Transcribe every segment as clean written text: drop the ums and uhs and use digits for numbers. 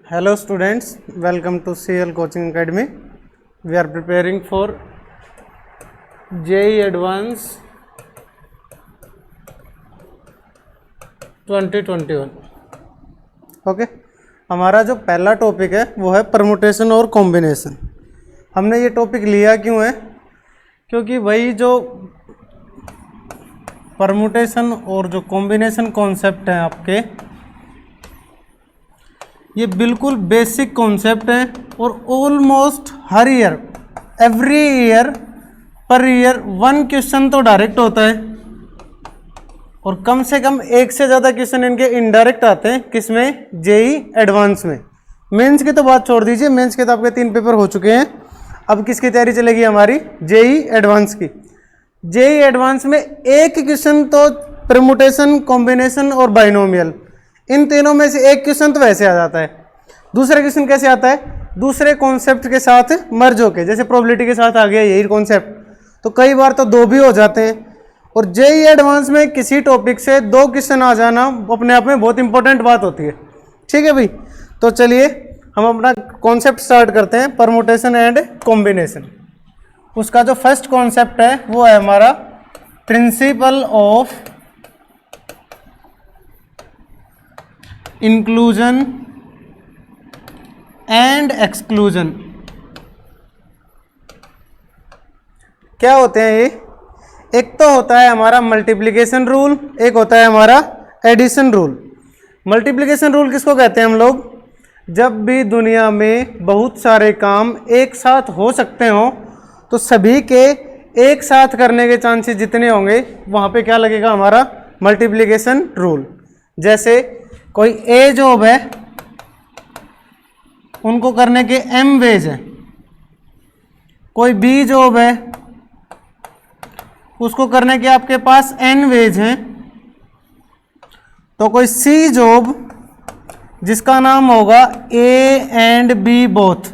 Hello students, welcome to CL Coaching Academy. We are preparing for JEE Advance 2021. Okay, हमारा जो पहला topic है वो है परमुटेशन और कॉम्बिनेशन. हमने ये टॉपिक लिया क्यों है? क्योंकि वही जो परमुटेशन और जो कॉम्बिनेशन कॉन्सेप्ट हैं आपके, ये बिल्कुल बेसिक कॉन्सेप्ट हैं और ऑलमोस्ट हर year, every year, per year 1 question तो डायरेक्ट होता है और कम से कम 1 से ज़्यादा क्वेश्चन इनके इनडायरेक्ट आते हैं. किसमें? जेई एडवांस में. मेंस की तो बात छोड़ दीजिए, मेंस के तो आपके 3 पेपर हो चुके हैं. अब किसकी तैयारी चलेगी हमारी? जेई एडवांस की. जेई एडवांस में एक क्वेश्चन तो परमुटेशन, कॉम्बिनेशन और बाइनोमियल, इन तीनों में से एक क्वेश्चन तो वैसे आ जाता है. दूसरा क्वेश्चन कैसे आता है? दूसरे कॉन्सेप्ट के साथ मर्ज होके, जैसे प्रोबेबिलिटी के साथ आ गया यही कॉन्सेप्ट, तो कई बार तो 2 भी हो जाते हैं. और जेई एडवांस में किसी टॉपिक से 2 क्वेश्चन आ जाना अपने आप में बहुत इंपॉर्टेंट बात होती है. ठीक है भाई, तो चलिए हम अपना कॉन्सेप्ट स्टार्ट करते हैं, परमुटेशन एंड कॉम्बिनेशन. उसका जो फर्स्ट कॉन्सेप्ट है वो है हमारा principal of inclusion and exclusion. क्या होते हैं ये? एक तो होता है हमारा मल्टीप्लिकेशन रूल, एक होता है हमारा एडिशन रूल. मल्टीप्लिकेशन रूल किसको कहते हैं हम लोग? जब भी दुनिया में बहुत सारे काम एक साथ हो सकते हो तो सभी के एक साथ करने के चांसेस जितने होंगे वहाँ पे क्या लगेगा? हमारा मल्टीप्लिकेशन रूल. जैसे कोई ए जॉब है, उनको करने के m वेज हैं. कोई बी जॉब है, उसको करने के आपके पास n वेज हैं. तो कोई सी जॉब जिसका नाम होगा ए एंड बी बोथ,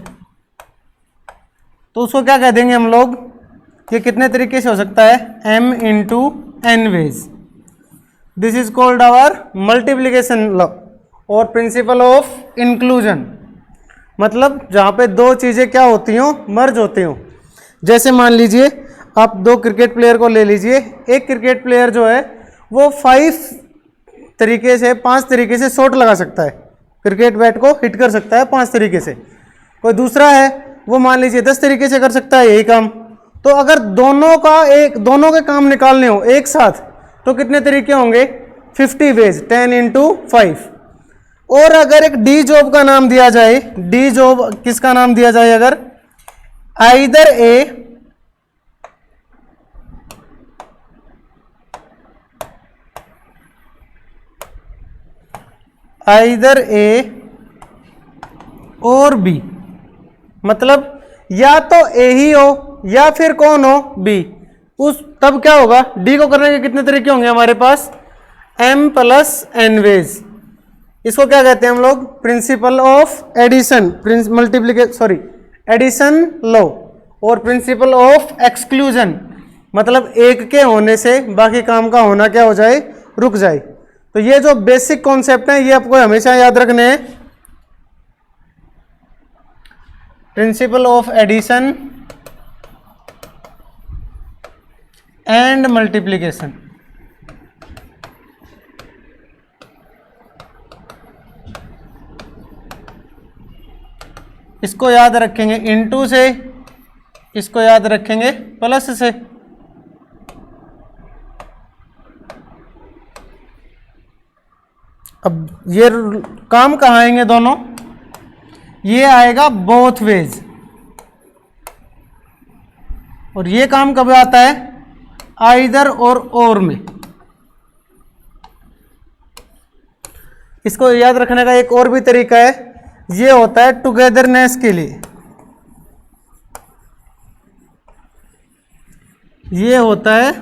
तो उसको क्या कह देंगे हम लोग? ये कितने तरीके से हो सकता है? m into n ways. This is called our multiplication law और प्रिंसिपल ऑफ इंक्लूजन. मतलब जहाँ पे 2 चीज़ें क्या होती हो? मर्ज होती हो. जैसे मान लीजिए आप 2 क्रिकेट प्लेयर को ले लीजिए. एक क्रिकेट प्लेयर जो है वो 5 तरीके से, 5 तरीके से शॉट लगा सकता है, क्रिकेट बैट को हिट कर सकता है 5 तरीके से. कोई दूसरा है वो मान लीजिए 10 तरीके से कर सकता है यही काम. तो अगर दोनों के काम निकालने हो एक साथ तो कितने तरीके होंगे? 50 वेज, 10 इंटू 5. और अगर एक डी जॉब का नाम दिया जाए, डी जॉब किसका नाम दिया जाए? अगर आइदर ए और बी, मतलब या तो ए ही हो या फिर कौन हो? बी. तब क्या होगा? डी को करने के कितने तरीके होंगे हमारे पास? m plus n ways. इसको क्या कहते हैं हम लोग? Principle of addition, addition law और प्रिंसिपल ऑफ एक्सक्लूजन. मतलब एक के होने से बाकी काम का होना क्या हो जाए? रुक जाए. तो ये जो बेसिक कॉन्सेप्ट है ये आपको हमेशा याद रखने हैं. Principle of addition and multiplication. इसको याद रखेंगे इनटू से, इसको याद रखेंगे प्लस से. अब ये काम कहाँ आएंगे दोनों? ये आएगा बोथ वेज. और ये काम कब आता है? आइदर और में. इसको याद रखने का एक और भी तरीका है, ये होता है टुगेदरनेस के लिए. ये होता है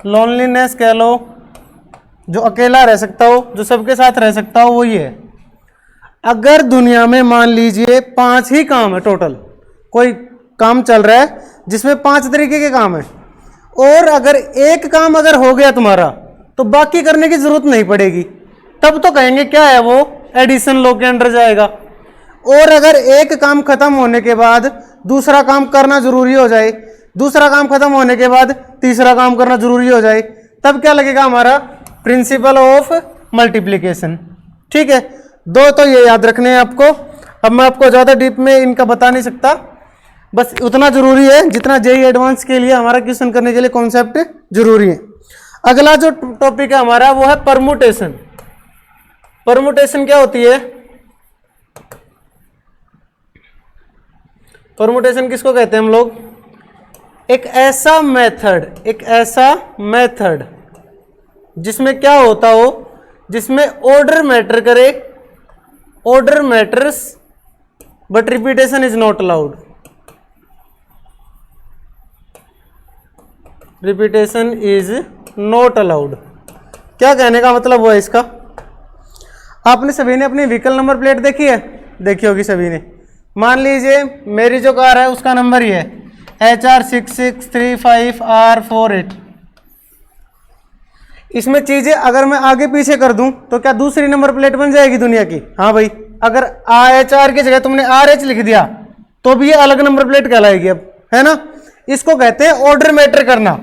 लोनलीनेस कह लो, जो अकेला रह सकता हो, जो सबके साथ रह सकता हो, वो ये है. अगर दुनिया में मान लीजिए 5 ही काम है टोटल, कोई काम चल रहा है जिसमें 5 तरीके के काम है, और अगर एक काम अगर हो गया तुम्हारा तो बाकी करने की जरूरत नहीं पड़ेगी. तब तो कहेंगे क्या है वो, एडिशन लॉ के अंडर जाएगा। और अगर एक काम खत्म होने के बाद दूसरा काम करना जरूरी हो जाए, दूसरा काम खत्म होने के बाद तीसरा काम करना जरूरी हो जाए, तब क्या लगेगा हमारा, प्रिंसिपल ऑफ मल्टीप्लिकेशन। ठीक है, दो तो ये याद रखने हैं आपको। अब मैं आपको ज़्यादा डीप में इनका बता नहीं सकता, बस उतना जरूरी है जितना जेईई एडवांस के लिए हमारा क्वेश्चन करने के लिए कॉन्सेप्ट जरूरी है। अगला जो टॉपिक है हमारा वो है परमुटेशन। परमुटेशन क्या होती है, परमुटेशन किसको कहते हैं हम लोग, एक ऐसा मेथड जिसमें क्या होता हो, जिसमें ऑर्डर मैटर करे, order matters but repetition is not allowed. Repetition is not allowed, क्या कहने का मतलब वो है इसका। आपने सभी ने अपनी व्हीकल नंबर प्लेट देखी है, देखी होगी सभी ने। मान लीजिए मेरी जो कार है उसका नंबर ही है HR6635R48। इसमें चीजें अगर मैं आगे पीछे कर दूं तो क्या दूसरी नंबर प्लेट बन जाएगी दुनिया की? हाँ भाई, अगर HR की जगह तुमने RH लिख दिया तो भी ये अलग नंबर प्लेट कहलाएगी अब, है ना। इसको कहते हैं ऑर्डर मैटर करना,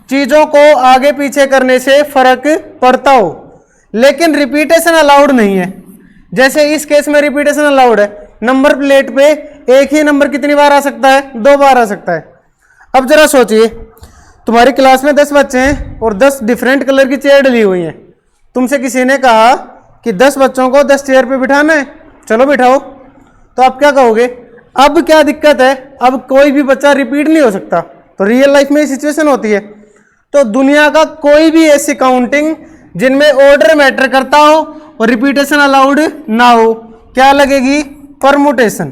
चीजों को आगे पीछे करने से फर्क पड़ता हो, लेकिन रिपीटेशन अलाउड नहीं है। जैसे इस केस में रिपीटेशन अलाउड है, नंबर प्लेट पे एक ही नंबर कितनी बार आ सकता है, 2 बार आ सकता है। अब जरा सोचिए, तुम्हारी क्लास में 10 बच्चे हैं और 10 डिफरेंट कलर की चेयर डली हुई हैं। तुमसे किसी ने कहा कि 10 बच्चों को 10 चेयर पे बिठाना है, चलो बिठाओ, तो आप क्या कहोगे? अब क्या दिक्कत है, अब कोई भी बच्चा रिपीट नहीं हो सकता। तो रियल लाइफ में ये सिचुएशन होती है। तो दुनिया का कोई भी ऐसी काउंटिंग जिनमें ऑर्डर मैटर करता हो और रिपीटेशन अलाउड ना हो, क्या लगेगी? परमुटेशन।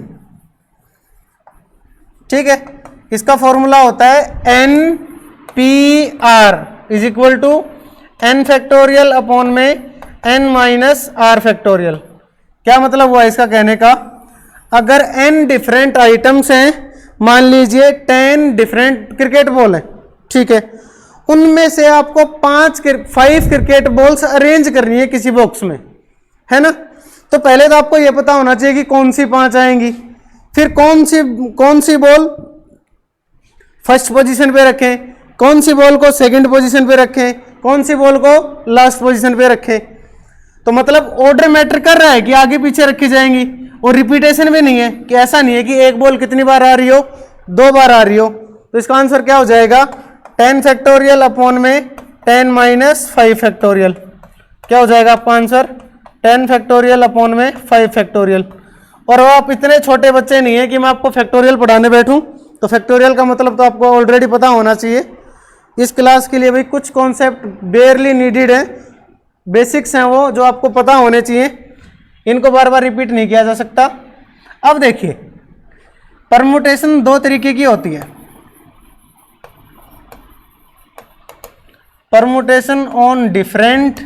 ठीक है, इसका फॉर्मूला होता है NPR is equal to n factorial upon में n माइनस आर फैक्टोरियल। क्या मतलब हुआ इसका कहने का? अगर n डिफरेंट आइटम्स हैं, मान लीजिए 10 डिफरेंट क्रिकेट बॉल है, ठीक है, उनमें से आपको 5 क्रिकेट बॉल्स अरेंज करनी है किसी बॉक्स में, है ना। तो पहले तो आपको यह पता होना चाहिए कि कौन सी 5 आएंगी, फिर कौन सी बॉल फर्स्ट पोजीशन पे रखें, कौन सी बॉल को सेकंड पोजीशन पे रखें, कौन सी बॉल को लास्ट पोजीशन पे रखें। तो मतलब ऑर्डर मैटर कर रहा है कि आगे पीछे रखी जाएंगी, और रिपीटेशन भी नहीं है कि ऐसा नहीं है कि एक बॉल कितनी बार आ रही हो, 2 बार आ रही हो। तो इसका आंसर क्या हो जाएगा? 10 फैक्टोरियल अपॉन में 10 माइनस 5 फैक्टोरियल। क्या हो जाएगा आपका आंसर? 10 फैक्टोरियल अपॉन में 5 फैक्टोरियल। और आप इतने छोटे बच्चे नहीं है कि मैं आपको फैक्टोरियल पढ़ाने बैठूं, तो फैक्टोरियल का मतलब तो आपको ऑलरेडी पता होना चाहिए। इस क्लास के लिए भाई कुछ कॉन्सेप्ट बेयरली नीडेड है, बेसिक्स हैं वो जो आपको पता होने चाहिए, इनको बार बार रिपीट नहीं किया जा सकता। अब देखिए, परमुटेशन 2 तरीके की होती है। Permutation on different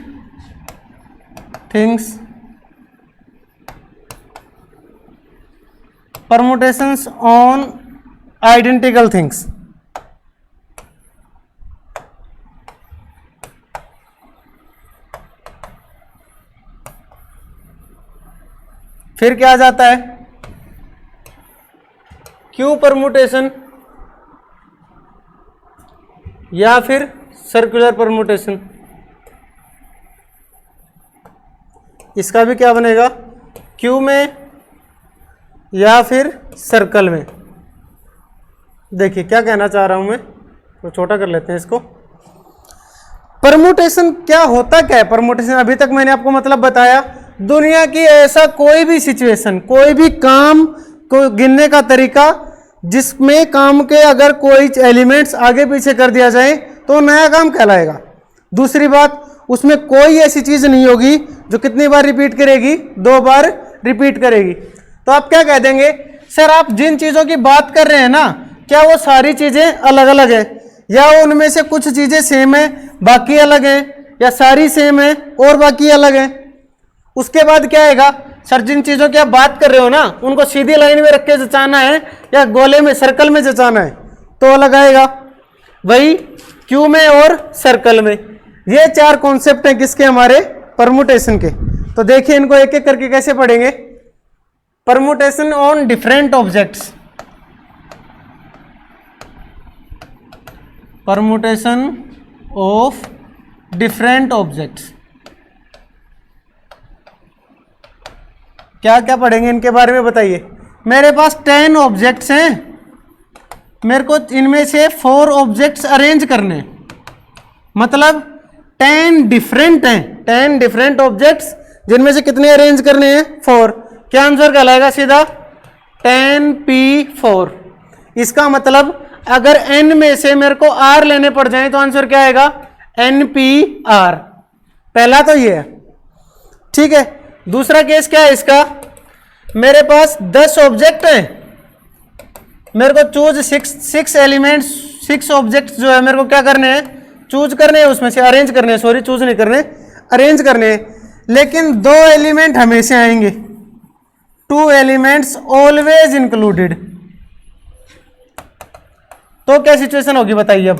things, permutations on identical things. फिर क्या आ जाता है? क्यू परमुटेशन या फिर सर्कुलर परमुटेशन। इसका भी क्या बनेगा? क्यू में या फिर सर्कल में। देखिए क्या कहना चाह रहा हूं मैं, तो छोटा कर लेते हैं इसको। परमुटेशन क्या होता क्या है? परमुटेशन अभी तक मैंने आपको मतलब बताया, दुनिया की ऐसा कोई भी सिचुएशन, कोई भी काम को गिनने का तरीका जिसमें काम के अगर कोई एलिमेंट्स आगे पीछे कर दिया जाए तो नया काम कहलाएगा। दूसरी बात, उसमें कोई ऐसी चीज नहीं होगी जो कितनी बार रिपीट करेगी? 2 बार रिपीट करेगी। तो आप क्या कह देंगे? सर आप जिन चीजों की बात कर रहे हैं ना, क्या वो सारी चीजें अलग अलग है, या उनमें से कुछ चीजें सेम है बाकी अलग है, या सारी सेम है और बाकी अलग है? उसके बाद क्या आएगा? सर जिन चीजों की आप बात कर रहे हो ना, उनको सीधी लाइन में रख के जचाना है या गोले में सर्कल में जचाना है, तो अलग आएगा। वही क्यू में और सर्कल में। ये 4 कॉन्सेप्ट हैं किसके? हमारे परमुटेशन के। तो देखिए इनको एक एक करके कैसे पढ़ेंगे। Permutation on different objects, permutation of different objects, क्या क्या पढ़ेंगे इनके बारे में बताइए। मेरे पास 10 ऑब्जेक्ट्स हैं, मेरे को इनमें से 4 ऑब्जेक्ट्स अरेंज करने हैं, मतलब 10 डिफरेंट हैं, 10 डिफरेंट ऑब्जेक्ट्स जिनमें से कितने अरेंज करने हैं 4। क्या आंसर कहलाएगा सीधा 10p4। इसका मतलब अगर n में से मेरे को r लेने पड़ जाए तो आंसर क्या आएगा npr। पहला तो ये है, ठीक है। दूसरा केस क्या है इसका, मेरे पास 10 ऑब्जेक्ट हैं, मेरे को चूज 6 एलिमेंट्स, 6 ऑब्जेक्ट्स जो है मेरे को क्या करने हैं, चूज करने हैं, उसमें से अरेंज करने हैं, सॉरी चूज नहीं करने, अरेंज करने हैं। लेकिन 2 एलिमेंट हमेशा आएंगे, 2 एलिमेंट्स ऑलवेज इंक्लूडेड। तो क्या सिचुएशन होगी बताइए।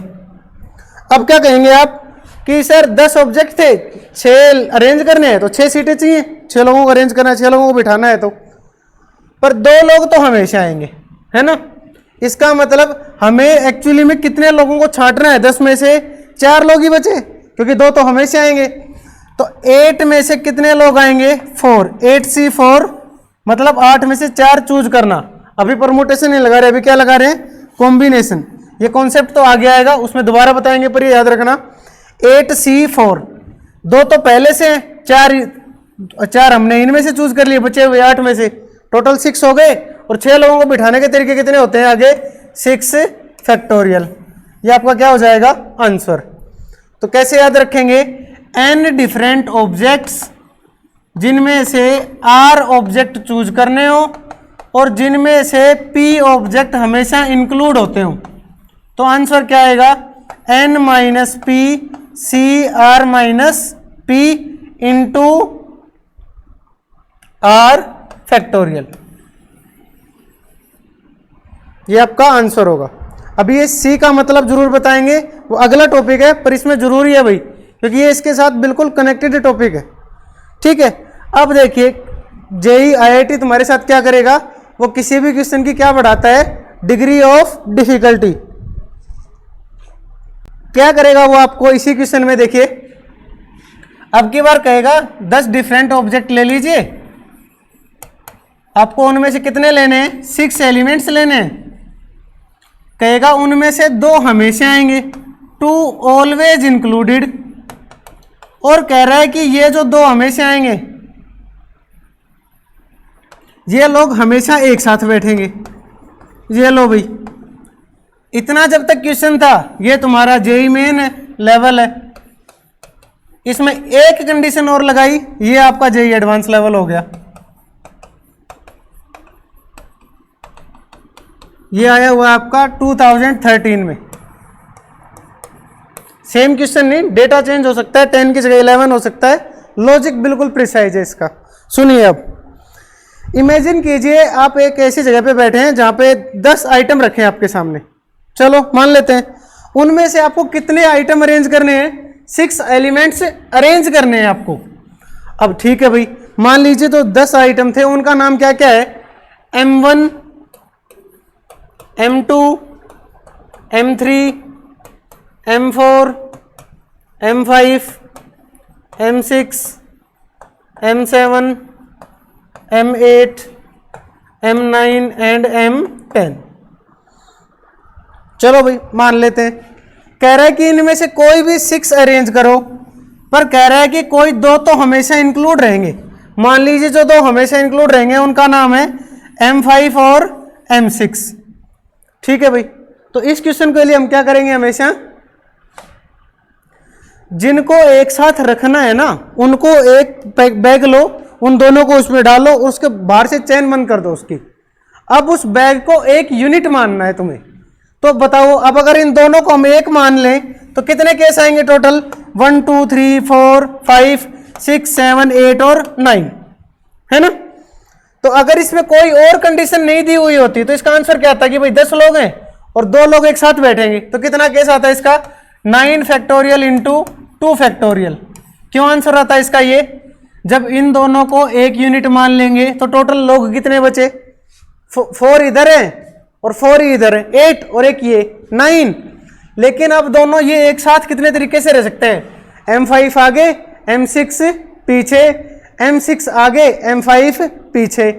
अब क्या कहेंगे आप कि सर 10 ऑब्जेक्ट थे, 6 अरेंज करने हैं तो 6 सीटें चाहिए, 6 लोगों को अरेंज करना है, 6 लोगों को बिठाना है, तो पर 2 लोग तो हमेशा आएंगे, है ना। इसका मतलब हमें एक्चुअली में कितने लोगों को छांटना है, 10 में से 4 लोग ही बचे, क्योंकि 2 तो हमेशा आएंगे। तो 8 में से कितने लोग आएंगे 4, 8c4, मतलब 8 में से 4 चूज करना। अभी परमुटेशन नहीं लगा रहे, अभी क्या लगा रहे हैं, कॉम्बिनेशन। ये कॉन्सेप्ट तो आगे आएगा, उसमें दोबारा बताएंगे, पर ये याद रखना 8c4, 2 तो पहले से हैं, 4 हमने इनमें से चूज कर लिए, बचे हुए 8 में से, टोटल 6 हो गए। और 6 लोगों को बिठाने के तरीके कितने होते हैं आगे, 6 फैक्टोरियल। ये आपका क्या हो जाएगा आंसर। तो कैसे याद रखेंगे, n डिफरेंट ऑब्जेक्ट्स जिनमें से r ऑब्जेक्ट चूज करने हो और जिनमें से p ऑब्जेक्ट हमेशा इंक्लूड होते हो। तो आंसर क्या आएगा n minus p c r minus p into r factorial. ये आपका आंसर होगा। अभी ये C का मतलब जरूर बताएंगे, वो अगला टॉपिक है, पर इसमें जरूरी है भाई, क्योंकि ये इसके साथ बिल्कुल कनेक्टेड टॉपिक है, ठीक है। अब देखिए जेई IIT तुम्हारे साथ क्या करेगा, वो किसी भी क्वेश्चन की क्या बढ़ाता है, डिग्री ऑफ डिफिकल्टी। क्या करेगा वो आपको इसी क्वेश्चन में, देखिए अब की बार कहेगा 10 डिफरेंट ऑब्जेक्ट ले लीजिए, आपको उनमें से कितने लेने हैं, 6 एलिमेंट्स लेने हैं। कहेगा उनमें से 2 हमेशा आएंगे, 2 ऑलवेज इंक्लूडेड, और कह रहा है कि ये जो 2 हमेशा आएंगे ये लोग हमेशा एक साथ बैठेंगे। ये लो भाई, इतना जब तक क्वेश्चन था ये तुम्हारा जेई मेन लेवल है, इसमें एक कंडीशन और लगाई, ये आपका जेई एडवांस लेवल हो गया। ये आया हुआ आपका 2013 में। सेम क्वेश्चन नहीं, डेटा चेंज हो सकता है, 10 की जगह 11 हो सकता है, लॉजिक बिल्कुल प्रिसाइज है इसका। सुनिए, अब इमेजिन कीजिए आप एक ऐसी जगह पे बैठे हैं जहां पे 10 आइटम रखे हैं आपके सामने। चलो मान लेते हैं, उनमें से आपको कितने आइटम अरेंज करने हैं, 6 एलिमेंट्स अरेंज करने हैं आपको। अब ठीक है भाई, मान लीजिए तो 10 आइटम थे, उनका नाम क्या क्या है, M1, M2, M3, M4, M5, M6, M7, M8, M9 and M10। चलो भाई मान लेते हैं, कह रहा है कि इनमें से कोई भी 6 अरेंज करो, पर कह रहा है कि कोई 2 तो हमेशा इंक्लूड रहेंगे। मान लीजिए जो 2 हमेशा इंक्लूड रहेंगे उनका नाम है M5 और M6, ठीक है भाई। तो इस क्वेश्चन के लिए हम क्या करेंगे, हमेशा जिनको एक साथ रखना है ना, उनको एक बैग लो, उन दोनों को उसमें डालो, उसके बाहर से चेन बंद कर दो उसकी। अब उस बैग को एक यूनिट मानना है तुम्हें। तो बताओ, अब अगर इन दोनों को हम एक मान लें तो कितने केस आएंगे टोटल, 1 2 3 4 5 6 7 8 और 9, है ना। तो अगर इसमें कोई और कंडीशन नहीं दी हुई होती तो इसका आंसर क्या आता कि भाई 10 लोग हैं और 2 लोग एक साथ बैठेंगे, तो कितना केस आता है इसका, 9 फैक्टोरियल इंटू 2 फैक्टोरियल। क्यों आंसर आता है इसका ये जब इन दोनों को एक यूनिट मान लेंगे तो टोटल लोग कितने बचे, 4 इधर है और 4 ही इधर है, 8 और एक ये 9। लेकिन अब दोनों ये एक साथ कितने तरीके से रह सकते हैं, M5 आगे M6 पीछे, M6 आगे M5 पीछे।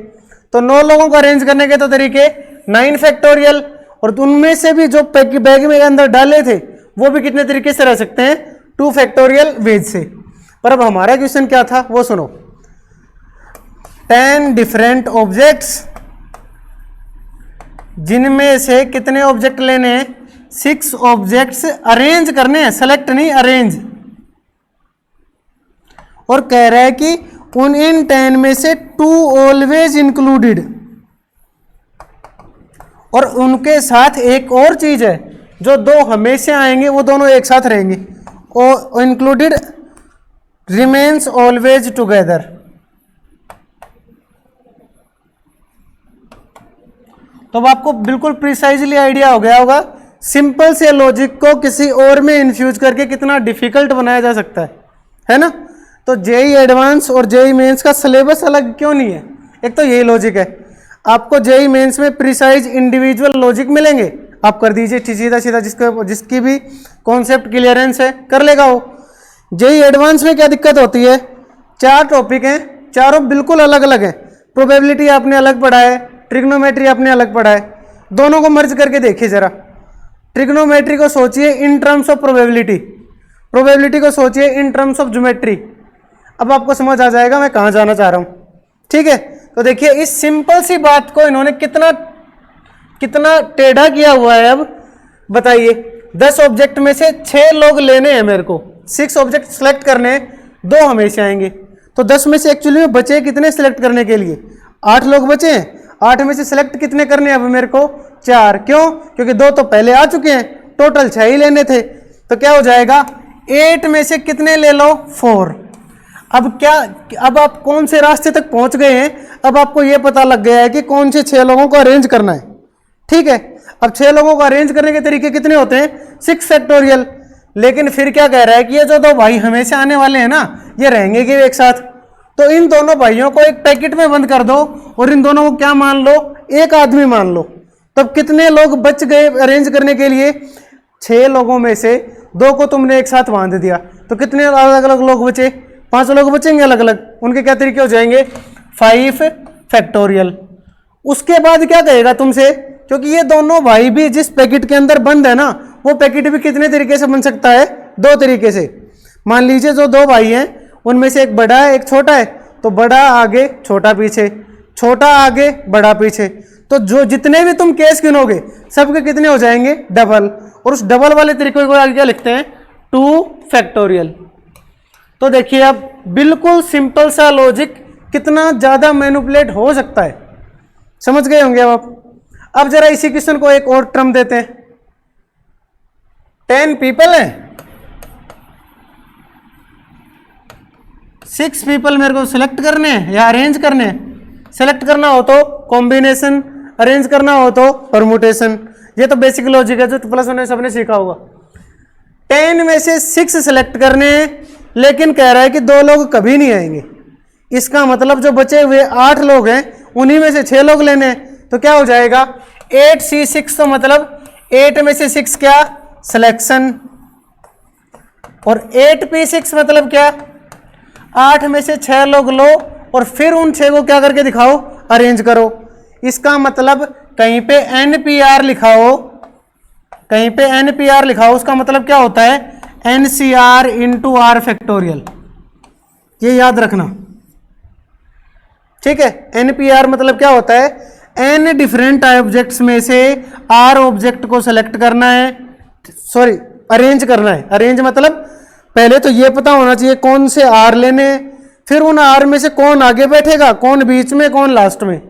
तो 9 लोगों को अरेंज करने के तो तरीके 9 फैक्टोरियल, और उनमें से भी जो बैग में अंदर डाले थे वो भी कितने तरीके से रह सकते हैं, 2 फैक्टोरियल वेज से। पर अब हमारा क्वेश्चन क्या था वो सुनो, 10 डिफरेंट ऑब्जेक्ट्स, जिनमें से कितने ऑब्जेक्ट लेने हैं, 6 ऑब्जेक्ट्स अरेंज करने हैं, सेलेक्ट नहीं अरेंज। और कह रहा है कि उन इन 10 में से 2 ऑलवेज इंक्लूडेड, और उनके साथ एक और चीज है, जो 2 हमेशा आएंगे वो दोनों एक साथ रहेंगे, और इंक्लूडेड रिमेन्स ऑलवेज टुगेदर। तो अब आपको बिल्कुल प्रिसाइजली आइडिया हो गया होगा सिंपल से लॉजिक को किसी और में इन्फ्यूज करके कितना डिफिकल्ट बनाया जा सकता है ना। तो जेई एडवांस और जेई मेंस का सिलेबस अलग क्यों नहीं है, एक तो यही लॉजिक है। आपको जेई मेंस में प्रिसाइज इंडिविजुअल लॉजिक मिलेंगे, आप कर दीजिए सीधा सीधा, जिसकी भी कॉन्सेप्ट क्लियरेंस है कर लेगा वो। जेई एडवांस में क्या दिक्कत होती है, 4 टॉपिक हैं, चारों बिल्कुल अलग अलग हैं। प्रोबेबिलिटी आपने अलग पढ़ा है, ट्रिग्नोमेट्री आपने अलग पढ़ा है, दोनों को मर्ज करके देखिए जरा। ट्रिग्नोमेट्री को सोचिए in terms of probability, probability को सोचिए इन टर्म्स ऑफ ज्योमेट्री। अब आपको समझ आ जाएगा मैं कहाँ जाना चाह रहा हूँ, ठीक है। तो देखिए इस सिंपल सी बात को इन्होंने कितना कितना टेढ़ा किया हुआ है। अब बताइए 10 ऑब्जेक्ट में से 6 लोग लेने हैं, मेरे को 6 ऑब्जेक्ट सेलेक्ट करने हैं, 2 हमेशा आएंगे। तो 10 में से एक्चुअली में बचे कितने सिलेक्ट करने के लिए, 8 लोग बचे हैं। 8 में से सिलेक्ट कितने करने हैं अब मेरे को, 4। क्यों, क्योंकि 2 तो पहले आ चुके हैं, टोटल 6 ही लेने थे। तो क्या हो जाएगा, 8 में से कितने ले लो, 4। अब क्या, अब आप कौन से रास्ते तक पहुंच गए हैं, अब आपको यह पता लग गया है कि कौन से 6 लोगों को अरेंज करना है, ठीक है। अब 6 लोगों को अरेंज करने के तरीके कितने होते हैं, 6 फैक्टोरियल। लेकिन फिर क्या कह रहा है कि ये जो 2 भाई हमेशा आने वाले हैं ना, ये रहेंगे कि एक साथ। तो इन दोनों भाइयों को एक पैकेट में बंद कर दो और इन दोनों को क्या मान लो, एक आदमी मान लो। तब कितने लोग बच गए अरेंज करने के लिए, 6 लोगों में से 2 को तुमने एक साथ बांध दिया, तो कितने अलग अलग लोग बचे, 5 लोग बचेंगे अलग अलग। उनके क्या तरीके हो जाएंगे, 5 फैक्टोरियल। उसके बाद क्या कहेगा तुमसे, क्योंकि ये दोनों भाई भी जिस पैकेट के अंदर बंद है ना, वो पैकेट भी कितने तरीके से बन सकता है, 2 तरीके से। मान लीजिए जो 2 भाई हैं उनमें से एक बड़ा है एक छोटा है, तो बड़ा आगे छोटा पीछे, छोटा आगे बड़ा पीछे। तो जो जितने भी तुम केस गिनोगे सबके कितने हो जाएंगे, डबल। और उस डबल वाले तरीके को आगे क्या लिखते हैं, 2 फैक्टोरियल। तो देखिए अब बिल्कुल सिंपल सा लॉजिक कितना ज्यादा मैनिपुलेट हो सकता है, समझ गए होंगे आप। अब जरा इसी क्वेश्चन को एक और टर्म देते हैं। 10 पीपल हैं, 6 पीपल मेरे को सिलेक्ट करने हैं या अरेंज करने हैं। सिलेक्ट करना हो तो कॉम्बिनेशन, अरेंज करना हो तो परमुटेशन। ये तो बेसिक लॉजिक है जो +1 में सबने सीखा होगा। 10 में से 6 सिलेक्ट करने हैं, लेकिन कह रहा है कि 2 लोग कभी नहीं आएंगे। इसका मतलब जो बचे हुए 8 लोग हैं उन्हीं में से 6 लोग लेने हैं। तो क्या हो जाएगा, 8C6, तो मतलब 8 में से 6 क्या, सिलेक्शन। और 8P6 मतलब क्या, 8 में से 6 लोग लो और फिर उन 6 को क्या करके दिखाओ, अरेंज करो। इसका मतलब कहीं पे NPR लिखाओ, कहीं पे NPR लिखाओ, उसका मतलब क्या होता है, NCR इंटू R फैक्टोरियल। ये याद रखना, ठीक है। NPR मतलब क्या होता है, N डिफरेंट ऑब्जेक्ट्स में से R ऑब्जेक्ट को सेलेक्ट करना है, सॉरी अरेंज करना है। अरेंज मतलब पहले तो ये पता होना चाहिए कौन से R लेने, फिर उन R में से कौन आगे बैठेगा, कौन बीच में, कौन लास्ट में।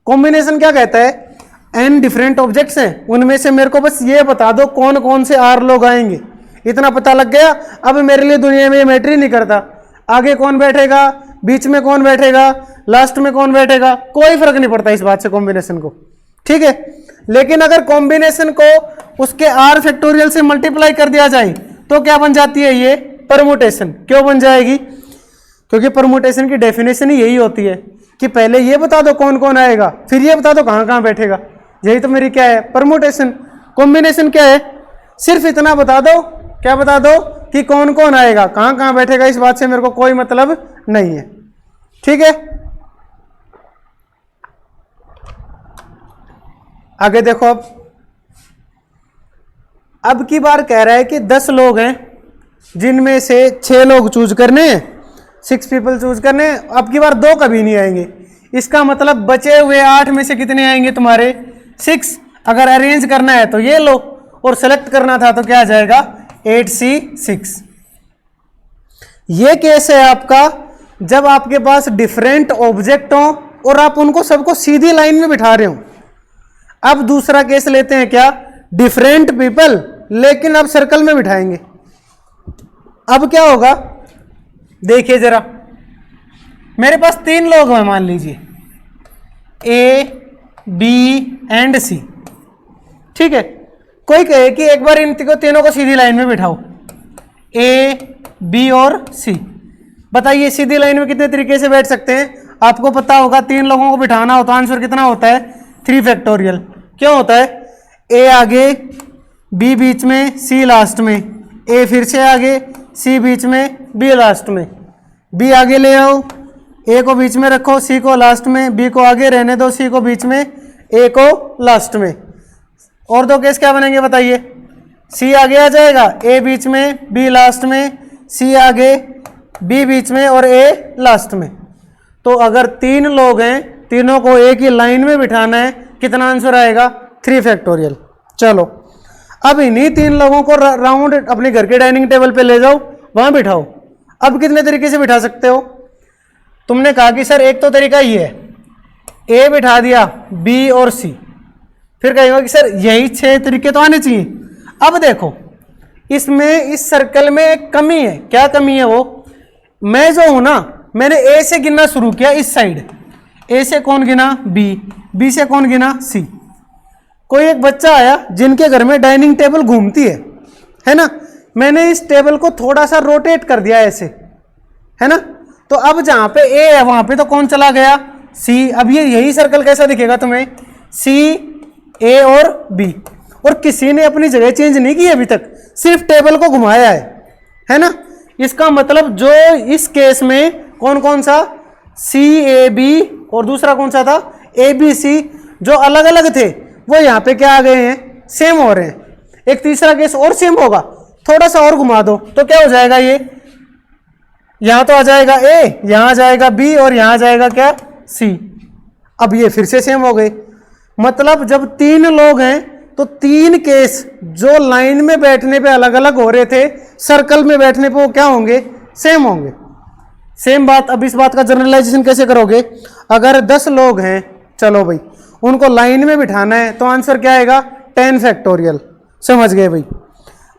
कॉम्बिनेशन क्या कहता है, N डिफरेंट ऑब्जेक्ट्स हैं, उनमें से मेरे को बस ये बता दो कौन कौन से R लोग आएंगे, इतना पता लग गया। अब मेरे लिए दुनिया में ये मैटर ही नहीं करता आगे कौन बैठेगा, बीच में कौन बैठेगा, लास्ट में कौन बैठेगा, कोई फर्क नहीं पड़ता इस बात से कॉम्बिनेशन को, ठीक है। लेकिन अगर कॉम्बिनेशन को उसके R फैक्टोरियल से मल्टीप्लाई कर दिया जाए तो क्या बन जाती है, ये परमुटेशन। क्यों बन जाएगी, क्योंकि परमुटेशन की डेफिनेशन ही यही होती है कि पहले ये बता दो कौन कौन आएगा, फिर ये बता दो कहाँ कहाँ बैठेगा। यही तो मेरी क्या है परमुटेशन। कॉम्बिनेशन क्या है, सिर्फ इतना बता दो, क्या बता दो कि कौन कौन आएगा, कहाँ कहाँ बैठेगा, इस बात से मेरे को कोई मतलब नहीं है। ठीक है, आगे देखो। अब की बार कह रहा है कि 10 लोग हैं जिनमें से 6 लोग चूज करने हैं, 6 पीपल चूज करने हैं। अब की बार 2 कभी नहीं आएंगे, इसका मतलब बचे हुए 8 में से कितने आएंगे तुम्हारे 6। अगर अरेंज करना है तो ये लो, और सेलेक्ट करना था तो क्या आ जाएगा 8C6। ये केस है आपका जब आपके पास डिफरेंट ऑब्जेक्ट हो और आप उनको सबको सीधी लाइन में बिठा रहे हो। अब दूसरा केस लेते हैं, क्या, डिफरेंट पीपल लेकिन अब सर्कल में बिठाएंगे। अब क्या होगा देखिए जरा, मेरे पास 3 लोग हैं मान लीजिए A, B एंड C। ठीक है, कोई कहे कि एक बार इन तीनों को सीधी लाइन में बिठाओ, A, B और C। बताइए सीधी लाइन में कितने तरीके से बैठ सकते हैं। आपको पता होगा 3 लोगों को बिठाना हो तो आंसर कितना होता है 3 फैक्टोरियल। क्यों होता है, A आगे, B बीच में, C लास्ट में, A फिर से आगे, C बीच में, B लास्ट में। B आगे ले आओ, A को बीच में रखो, C को लास्ट में, B को आगे रहने दो, C को बीच में, A को लास्ट में। और 2 केस क्या बनेंगे बताइए, C आगे आ जाएगा, A बीच में, B लास्ट में, C आगे, B बीच में और A लास्ट में। तो अगर 3 लोग हैं, तीनों को एक ही लाइन में बिठाना है, कितना आंसर आएगा 3 फैक्टोरियल। चलो अब इन्हीं 3 लोगों को राउंड अपने घर के डाइनिंग टेबल पे ले जाओ, वहां बिठाओ। अब कितने तरीके से बिठा सकते हो, तुमने कहा कि सर एक तो तरीका ये है, A बिठा दिया, B और C, फिर कहेगा कि सर यही 6 तरीके तो आने चाहिए। अब देखो इसमें इस सर्कल में एक कमी है, क्या कमी है वो, मैं जो हूं ना मैंने A से गिनना शुरू किया इस साइड, A से कौन गिना B, B से कौन गिना C। कोई एक बच्चा आया जिनके घर में डाइनिंग टेबल घूमती है ना, मैंने इस टेबल को थोड़ा सा रोटेट कर दिया ऐसे, है ना, तो अब जहां पे A है वहां पे तो कौन चला गया C। अब ये यही सर्कल कैसा दिखेगा तुम्हें, C, A और B, और किसी ने अपनी जगह चेंज नहीं की अभी तक, सिर्फ टेबल को घुमाया है ना। इसका मतलब जो इस केस में कौन कौन सा CAB और दूसरा कौन सा था ABC, जो अलग अलग थे वो यहाँ पे क्या आ गए हैं, सेम हो रहे हैं। एक तीसरा केस और सेम होगा, थोड़ा सा और घुमा दो तो क्या हो जाएगा, ये यहां तो आ जाएगा A, यहां आ जाएगा B और यहां आ जाएगा क्या C। अब ये फिर से सेम हो गए। मतलब जब 3 लोग हैं तो 3 केस जो लाइन में बैठने पे अलग अलग हो रहे थे, सर्कल में बैठने पे वो क्या होंगे, सेम होंगे। सेम बात, अब इस बात का जनरलाइजेशन कैसे करोगे, अगर 10 लोग हैं, चलो भाई उनको लाइन में बिठाना है तो आंसर क्या आएगा 10 फैक्टोरियल। समझ गए भाई,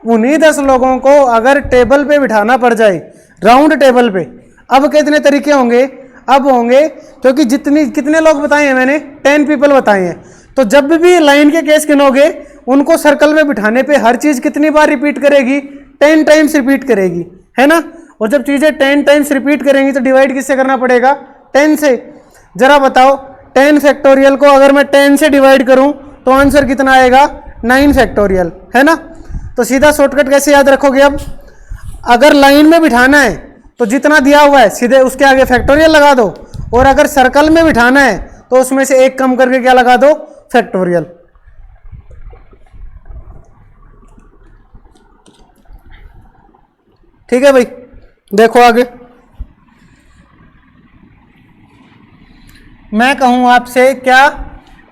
उन्हीं 10 लोगों को अगर टेबल पे बिठाना पड़ जाए, राउंड टेबल पे, अब कितने तरीके होंगे, अब होंगे, क्योंकि कितने लोग बताए हैं मैंने 10 पीपल बताए हैं, तो जब भी लाइन के केस गिनोगे उनको सर्कल में बिठाने पे हर चीज कितनी बार रिपीट करेगी, 10 टाइम्स रिपीट करेगी, है ना। और जब चीजें 10 टाइम्स रिपीट करेंगी तो डिवाइड किससे करना पड़ेगा, 10 से। जरा बताओ 10 फैक्टोरियल को अगर मैं 10 से डिवाइड करूं तो आंसर कितना आएगा 9 फैक्टोरियल, है ना। तो सीधा शॉर्टकट कैसे याद रखोगे, अब अगर लाइन में बिठाना है तो जितना दिया हुआ है सीधे उसके आगे फैक्टोरियल लगा दो, और अगर सर्कल में बिठाना है तो उसमें से एक कम करके क्या लगा दो, फैक्टोरियल। ठीक है भाई, देखो आगे। मैं कहूं आपसे क्या,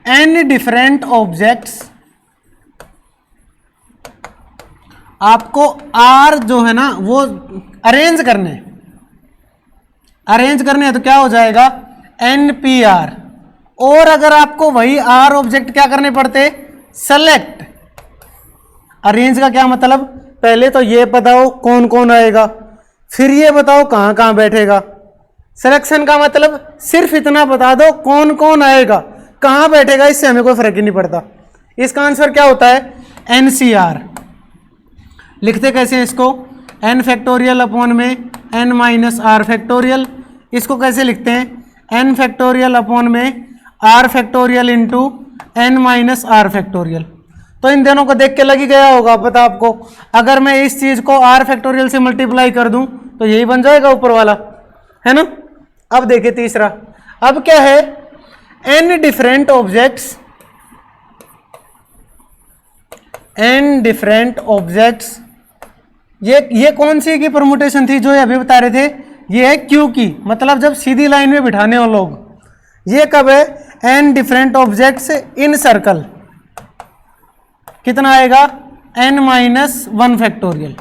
n डिफरेंट ऑब्जेक्ट्स, आपको R जो है ना वो अरेंज करने हैं तो क्या हो जाएगा NPR। और अगर आपको वही R ऑब्जेक्ट क्या करने पड़ते, सेलेक्ट। अरेंज का क्या मतलब, पहले तो ये बताओ कौन कौन आएगा, फिर ये बताओ कहां कहां बैठेगा। सिलेक्शन का मतलब सिर्फ इतना बता दो कौन कौन आएगा, कहां बैठेगा इससे हमें कोई फर्क ही नहीं पड़ता। इसका आंसर क्या होता है NCR। लिखते कैसे हैं इसको, n फैक्टोरियल अपॉन में n माइनस आर फैक्टोरियल। इसको कैसे लिखते हैं, n फैक्टोरियल अपॉन में r factorial into n minus r factorial. तो इन दोनों को देख के लग ही गया होगा पता आपको, अगर मैं इस चीज को r फैक्टोरियल से मल्टीप्लाई कर दूं तो यही बन जाएगा ऊपर वाला, है ना। अब देखिए तीसरा, अब क्या है, n different objects, n different objects, ये कौन सी की परमुटेशन थी जो ये अभी बता रहे थे, ये है Q की, मतलब जब सीधी लाइन में बिठाने हो लोग। ये कब है, n डिफरेंट ऑब्जेक्ट्स इन सर्कल, कितना आएगा n माइनस 1 फैक्टोरियल।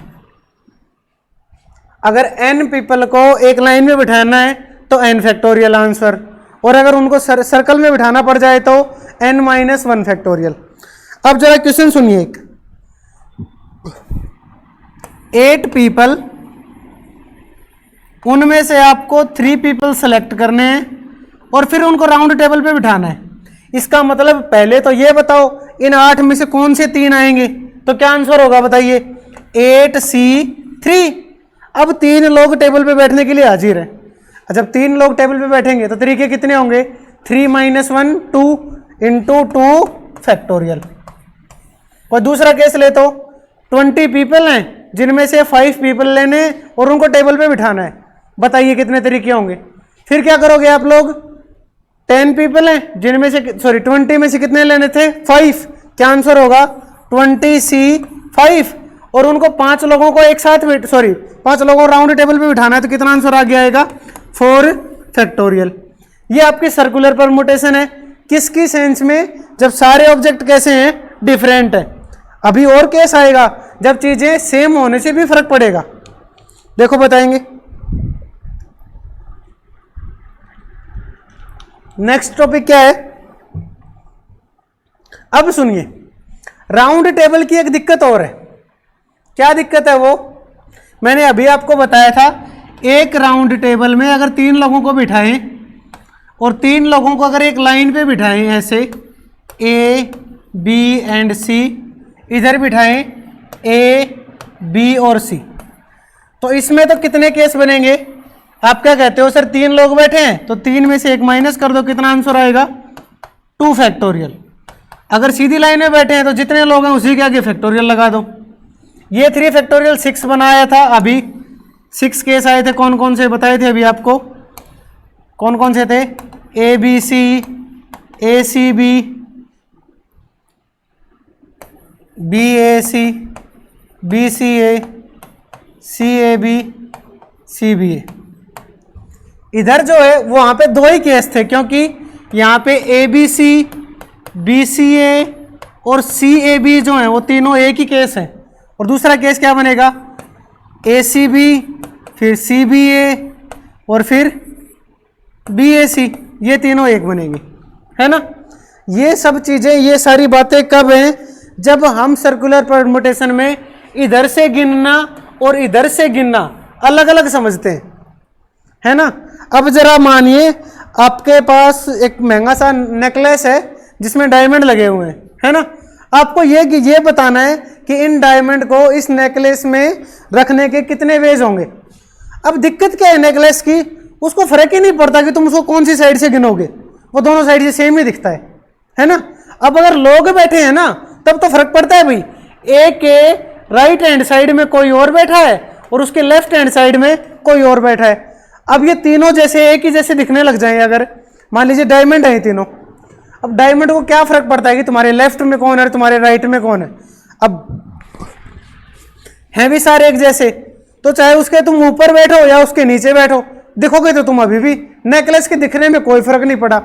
अगर n पीपल को एक लाइन में बिठाना है तो n फैक्टोरियल आंसर, और अगर उनको सर्कल में बिठाना पड़ जाए तो n माइनस 1 फैक्टोरियल। अब जरा क्वेश्चन सुनिए, 8 पीपल, उनमें से आपको 3 पीपल सेलेक्ट करने हैं और फिर उनको राउंड टेबल पे बिठाना है। इसका मतलब पहले तो ये बताओ इन 8 में से कौन से 3 आएंगे, तो क्या आंसर होगा बताइए, 8C3। अब 3 लोग टेबल पे बैठने के लिए हाजिर हैं। जब 3 लोग टेबल पे बैठेंगे तो तरीके कितने होंगे, 3 माइनस 1 2 इंटू 2 फैक्टोरियल। और दूसरा केस ले तो 20 पीपल हैं जिनमें से 5 पीपल लेने और उनको टेबल पे बिठाना है, बताइए कितने तरीके होंगे। फिर क्या करोगे आप लोग, 10 पीपल हैं जिनमें से 20 में से कितने लेने थे, 5, क्या आंसर होगा 20C5। और उनको 5 लोगों को एक साथ 5 लोगों को राउंड टेबल पे बिठाना है तो कितना आंसर आ गया आएगा, 4 फैक्टोरियल। ये आपकी सर्कुलर परमुटेशन है, किसकी सेंस में, जब सारे ऑब्जेक्ट कैसे हैं, डिफरेंट है। अभी और केस आएगा जब चीजें सेम होने से भी फर्क पड़ेगा, देखो बताएंगे। नेक्स्ट टॉपिक क्या है, अब सुनिए, राउंड टेबल की एक दिक्कत और है। क्या दिक्कत है वो, मैंने अभी आपको बताया था, एक राउंड टेबल में अगर 3 लोगों को बिठाएं और 3 लोगों को अगर एक लाइन पे बिठाएं, ऐसे A, B एंड C, इधर बिठाएं A, B और C, तो इसमें तो कितने केस बनेंगे। आप क्या कहते हो सर, 3 लोग बैठे हैं तो 3 में से 1 माइनस कर दो, कितना आंसर आएगा, 2 फैक्टोरियल। अगर सीधी लाइन में बैठे हैं तो जितने लोग हैं उसी के आगे फैक्टोरियल लगा दो। ये 3 फैक्टोरियल 6 बनाया था, अभी 6 केस आए थे, कौन कौन से बताए थे अभी आपको, कौन कौन से थे, ABC, ACB, BAC, BCA, CAB, CBA। इधर जो है वो वहां पे 2 ही केस थे, क्योंकि यहाँ पे ABC, BCA और CAB जो है वो तीनों एक ही केस है। और दूसरा केस क्या बनेगा, ACB, फिर CBA और फिर BAC, ये तीनों एक बनेंगे, है ना। ये सब चीजें, ये सारी बातें कब हैं, जब हम सर्कुलर परमुटेशन में इधर से गिनना और इधर से गिनना अलग अलग समझते हैं, है ना। अब जरा मानिए आपके पास एक महंगा सा नेकलेस है जिसमें डायमंड लगे हुए हैं, है ना। आपको ये बताना है कि इन डायमंड को इस नेकलेस में रखने के कितने वेज होंगे। अब दिक्कत क्या है नेकलेस की, उसको फर्क ही नहीं पड़ता कि तुम उसको कौन सी साइड से गिनोगे, वो दोनों साइड से सेम ही दिखता है ना। अब अगर लोग बैठे हैं ना तब तो फर्क पड़ता है भाई, एक के राइट हैंड साइड में कोई और बैठा है और उसके लेफ्ट हैंड साइड में कोई और बैठा है। अब ये तीनों जैसे एक ही जैसे दिखने लग जाएं, अगर मान लीजिए डायमंड है ये तीनों, अब डायमंड को क्या फर्क पड़ता है कि तुम्हारे लेफ्ट में कौन है तुम्हारे राइट में कौन है। अब हैं भी सारे एक जैसे, तो चाहे उसके तुम ऊपर बैठो या उसके नीचे बैठो, दिखोगे तो तुम अभी भी नेकलेस के दिखने में कोई फर्क नहीं पड़ा।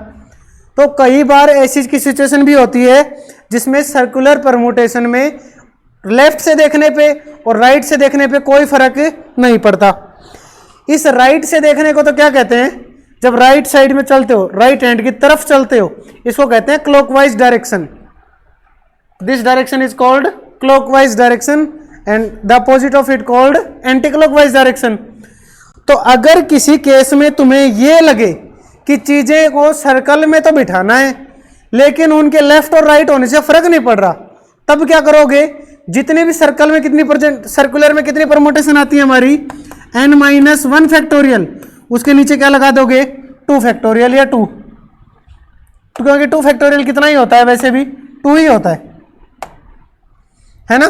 तो कई बार ऐसी की सिचुएशन भी होती है जिसमें सर्कुलर परमुटेशन में लेफ्ट से देखने पे और राइट से देखने पे कोई फर्क नहीं पड़ता। इस राइट से देखने को तो क्या कहते हैं, जब राइट साइड में चलते हो, राइट हैंड की तरफ चलते हो, इसको कहते हैं clockwise direction. This direction is called clockwise direction and the opposite of it called anti clockwise direction. तो अगर किसी केस में तुम्हें ये लगे कि चीजें को सर्कल में तो बिठाना है लेकिन उनके लेफ्ट और राइट होने से फर्क नहीं पड़ रहा, तब क्या करोगे, जितने भी सर्कल में कितनी सर्कुलर में कितनी परमुटेशन आती है हमारी, n-1 फैक्टोरियल, उसके नीचे क्या लगा दोगे, 2 फैक्टोरियल या 2, क्योंकि 2 फैक्टोरियल कितना ही होता है, वैसे भी 2 ही होता है ना।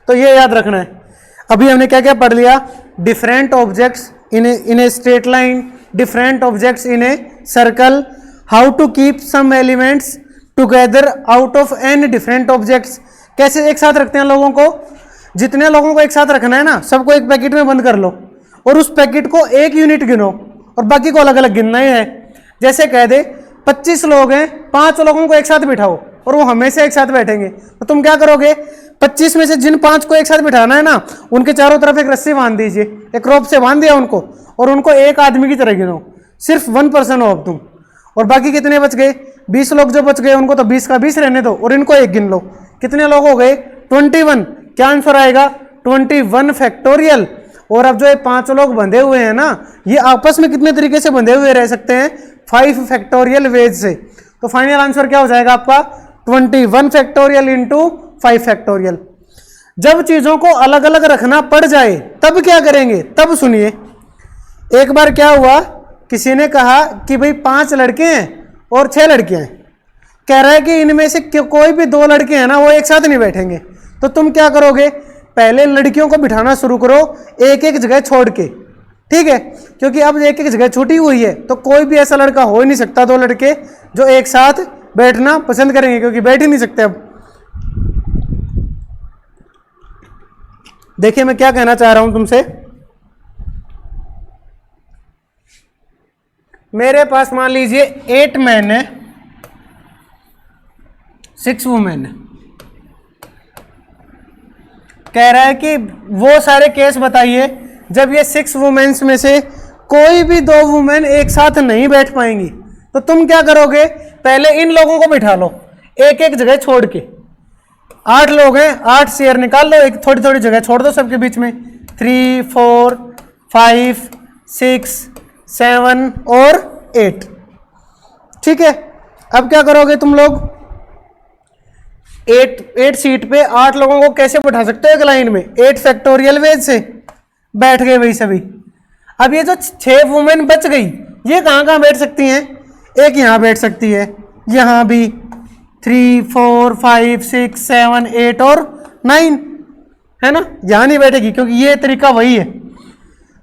तो ये याद रखना है। अभी हमने क्या क्या पढ़ लिया, different objects in a straight line, different objects in a circle, how to keep some elements together out of n different objects, कैसे एक साथ रखते हैं लोगों को, जितने लोगों को एक साथ रखना है ना, सबको एक पैकेट में बंद कर लो और उस पैकेट को एक यूनिट गिनो और बाकी को अलग अलग गिनना ही है। जैसे कह दे 25 लोग हैं, 5 लोगों को एक साथ बिठाओ और वो हमेशा एक साथ बैठेंगे, तो तुम क्या करोगे, 25 में से जिन 5 को एक साथ बिठाना है ना, उनके चारों तरफ एक रस्सी बांध दीजिए, एक रोप से बांध दिया उनको, और उनको एक आदमी की तरह गिनो, सिर्फ 1% हो अब तुम। और बाकी कितने बच गए, 20 लोग जो बच गए उनको तो 20 का 20 रहने दो और इनको एक गिन लो। कितने लोग हो गए, 21। क्या आंसर आएगा, 21 फैक्टोरियल। और अब जो ये 5 लोग बंधे हुए हैं ना, ये आपस में कितने तरीके से बंधे हुए रह सकते हैं, 5 फैक्टोरियल वेज से। तो फाइनल आंसर क्या हो जाएगा आपका, 21 फैक्टोरियल इंटू 5 फैक्टोरियल। जब चीजों को अलग अलग रखना पड़ जाए तब क्या करेंगे, तब सुनिए। एक बार क्या हुआ, किसी ने कहा कि भाई 5 लड़के हैं और 6 लड़कियां हैं, कह रहा है कि इनमें से कोई भी 2 लड़के हैं ना, वो एक साथ नहीं बैठेंगे। तो तुम क्या करोगे, पहले लड़कियों को बिठाना शुरू करो एक एक जगह छोड़ के, ठीक है, क्योंकि अब एक एक जगह छूटी हुई है, तो कोई भी ऐसा लड़का हो ही नहीं सकता 2 लड़के जो एक साथ बैठना पसंद करेंगे, क्योंकि बैठ ही नहीं सकते। अब देखिए मैं क्या कहना चाह रहा हूं तुमसे, मेरे पास मान लीजिए 8 मैन है, 6 वुमेन है, कह रहा है कि वो सारे केस बताइए जब ये 6 वुमेन्स में से कोई भी 2 वुमेन एक साथ नहीं बैठ पाएंगी। तो तुम क्या करोगे, पहले इन लोगों को बिठा लो एक एक जगह छोड़ के, 8 लोग हैं, 8 चेयर निकाल लो, एक थोड़ी थोड़ी जगह छोड़ दो सबके बीच में, 3, 4, 5, 6, 7 और 8, ठीक है। अब क्या करोगे तुम लोग, 8 सीट पे 8 लोगों को कैसे बैठा सकते हो एक लाइन में, 8 फैक्टोरियल वेज से बैठ गए वही सभी। अब ये जो 6 वुमेन बच गई, ये कहाँ कहाँ बैठ सकती हैं, एक यहाँ बैठ सकती है, यहाँ भी 3, 4, 5, 6, 7, 8 और 9 है ना, यहाँ नहीं बैठेगी क्योंकि ये तरीका वही है।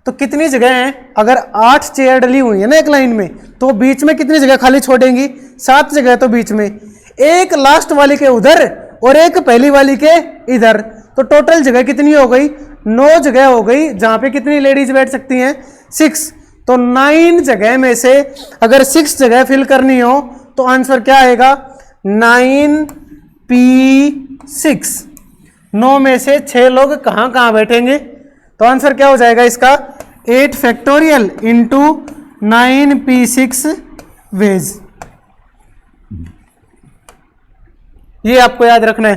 तो कितनी जगह है, अगर 8 चेयर डली हुई है ना एक लाइन में, तो बीच में कितनी जगह खाली छोड़ेंगी, 7 जगह। तो बीच में एक लास्ट वाली के उधर और एक पहली वाली के इधर, तो टोटल जगह कितनी हो गई, 9 जगह हो गई, जहां पे कितनी लेडीज बैठ सकती हैं, 6। तो 9 जगह में से अगर 6 जगह फिल करनी हो तो आंसर क्या आएगा, 9p6। 9 में से 6 लोग कहां कहां बैठेंगे, तो आंसर क्या हो जाएगा इसका, 8 फैक्टोरियल इंटू 9p6 वेज। ये आपको याद रखना है।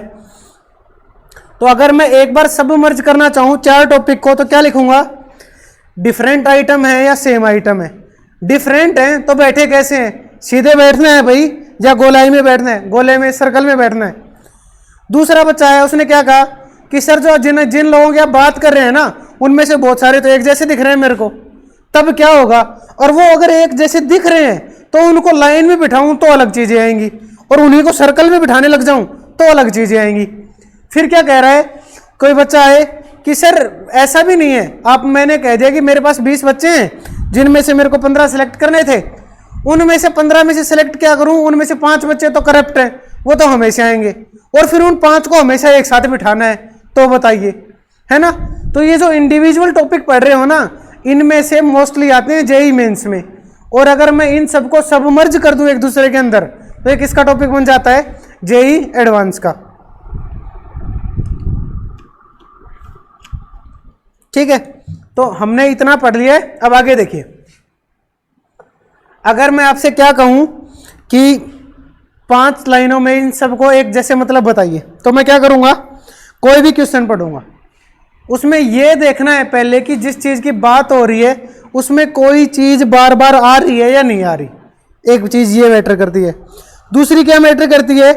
तो अगर मैं एक बार सब मर्ज करना चाहूं 4 टॉपिक को, तो क्या लिखूंगा, डिफरेंट आइटम है या सेम आइटम है। डिफरेंट है तो बैठे कैसे हैं, सीधे बैठना है भाई या गोलाई में बैठना है, गोले में सर्कल में बैठना है। दूसरा बच्चा है, उसने क्या कहा कि सर जो जिन लोगों की आप बात कर रहे हैं ना, उनमें से बहुत सारे तो एक जैसे दिख रहे हैं मेरे को, तब क्या होगा, और वो अगर एक जैसे दिख रहे हैं तो उनको लाइन में बिठाऊं तो अलग चीजें आएंगी, और उन्हीं को सर्कल में बिठाने लग जाऊं तो अलग चीजें आएंगी। फिर क्या कह रहा है, कोई बच्चा है कि सर ऐसा भी नहीं है, आप मैंने कह दिया कि मेरे पास 20 बच्चे हैं जिनमें से मेरे को 15 सेलेक्ट करने थे, उनमें से 15 में से सेलेक्ट क्या करूं, उनमें से 5 बच्चे तो करप्ट हैं, वो तो हमेशा आएंगे, और फिर उन 5 को हमेशा एक साथ बिठाना है, तो बताइए, है ना। तो ये जो इंडिविजुअल टॉपिक पढ़ रहे हो ना, इनमें से मोस्टली आते हैं जेईई मेंस में, और अगर मैं इन सबको सबमर्ज कर दूं एक दूसरे के अंदर, तो एक इसका टॉपिक बन जाता है जेईई एडवांस का, ठीक है। तो हमने इतना पढ़ लिया है, अब आगे देखिए। अगर मैं आपसे क्या कहूं कि 5 लाइनों में इन सबको एक जैसे मतलब बताइए, तो मैं क्या करूंगा, कोई भी क्वेश्चन पढ़ूंगा, उसमें यह देखना है पहले कि जिस चीज की बात हो रही है उसमें कोई चीज बार बार आ रही है या नहीं आ रही। एक चीज ये मैटर करती है। दूसरी क्या मैटर करती है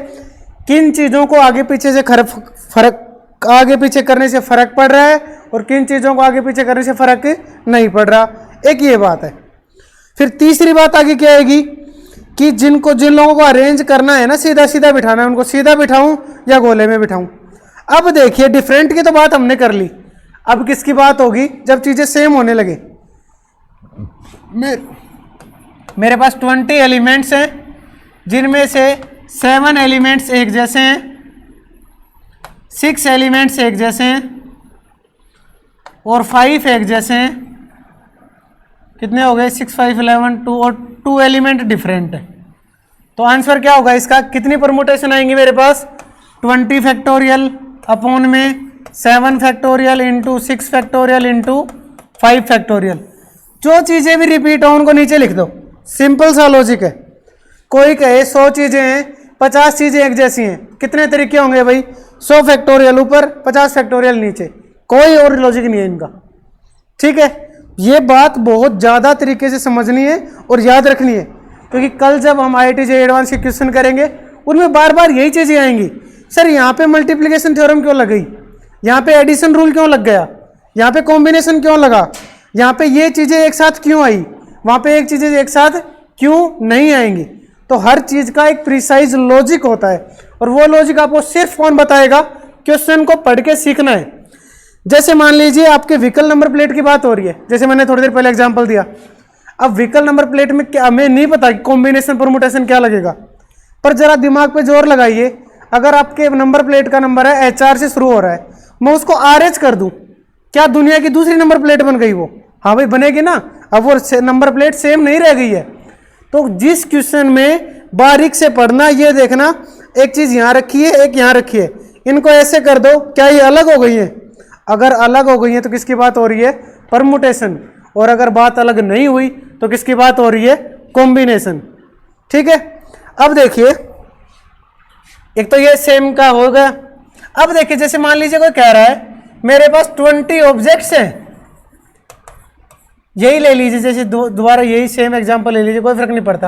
किन चीज़ों को आगे पीछे से फर्क आगे पीछे करने से फर्क पड़ रहा है और किन चीज़ों को आगे पीछे करने से फर्क नहीं पड़ रहा, एक ये बात है। फिर तीसरी बात आगे क्या आएगी कि जिन लोगों को अरेंज करना है ना, सीधा सीधा बिठाना है, उनको सीधा बिठाऊं या गोले में बिठाऊं। अब देखिए डिफरेंट की तो बात हमने कर ली, अब किसकी बात होगी जब चीज़ें सेम होने लगे। मेरे पास 20 एलिमेंट्स हैं जिनमें से 7 एलिमेंट्स एक जैसे हैं, 6 एलिमेंट्स एक जैसे हैं और 5 एक जैसे हैं। कितने हो गए? 6, 5, 11, 2 और 2 एलिमेंट डिफरेंट है। तो आंसर क्या होगा इसका? कितनी परमुटेशन आएंगी मेरे पास? 20 फैक्टोरियल अपॉन में 7 factorial into 6 factorial into 5 factorial. जो चीज़ें भी रिपीट हो उनको नीचे लिख दो, सिंपल सा लॉजिक है। कोई कहे 100 चीज़ें हैं, 50 चीज़ें एक जैसी हैं, कितने तरीके होंगे भाई? 100 फैक्टोरियल ऊपर, 50 फैक्टोरियल नीचे, कोई और लॉजिक नहीं है इनका। ठीक है, ये बात बहुत ज़्यादा तरीके से समझनी है और याद रखनी है, क्योंकि कल जब हम IIT JEE एडवांस के क्वेश्चन करेंगे उनमें बार बार यही चीज़ें आएंगी। सर यहाँ पे मल्टीप्लिकेशन थ्योरम क्यों लग गई, यहाँ पे एडिशन रूल क्यों लग गया, यहाँ पे कॉम्बिनेशन क्यों लगा, यहाँ पे ये चीज़ें एक साथ क्यों आई, वहाँ पे एक चीज़ें एक साथ क्यों नहीं आएंगी। तो हर चीज़ का एक प्रिसाइज लॉजिक होता है और वो लॉजिक आपको सिर्फ कौन बताएगा? क्वेश्चन को पढ़ के सीखना है। जैसे मान लीजिए आपके व्हीकल नंबर प्लेट की बात हो रही है, जैसे मैंने थोड़ी देर पहले एग्जांपल दिया। अब व्हीकल नंबर प्लेट में क्या, हमें नहीं पता कि कॉम्बिनेशन परमुटेशन क्या लगेगा, पर जरा दिमाग पे जोर लगाइए। अगर आपके नंबर प्लेट का नंबर है HR से शुरू हो रहा है, मैं उसको RH कर दूं, क्या दुनिया की दूसरी नंबर प्लेट बन गई वो? हाँ भाई बनेगी ना। अब वो नंबर प्लेट सेम नहीं रह गई है। तो जिस क्वेश्चन में बारीक से पढ़ना, ये देखना एक चीज़ यहाँ रखी है, एक यहाँ रखी है, इनको ऐसे कर दो, क्या ये अलग हो गई है? अगर अलग हो गई है तो किसकी बात हो रही है? परमुटेशन। और अगर बात अलग नहीं हुई तो किसकी बात हो रही है? कॉम्बिनेशन। ठीक है, अब देखिए एक तो ये सेम का होगा। अब देखिए जैसे मान लीजिए कोई कह रहा है मेरे पास 20 ऑब्जेक्ट्स हैं, यही ले लीजिए, जैसे दोबारा यही सेम एग्जांपल ले लीजिए, कोई फर्क नहीं पड़ता।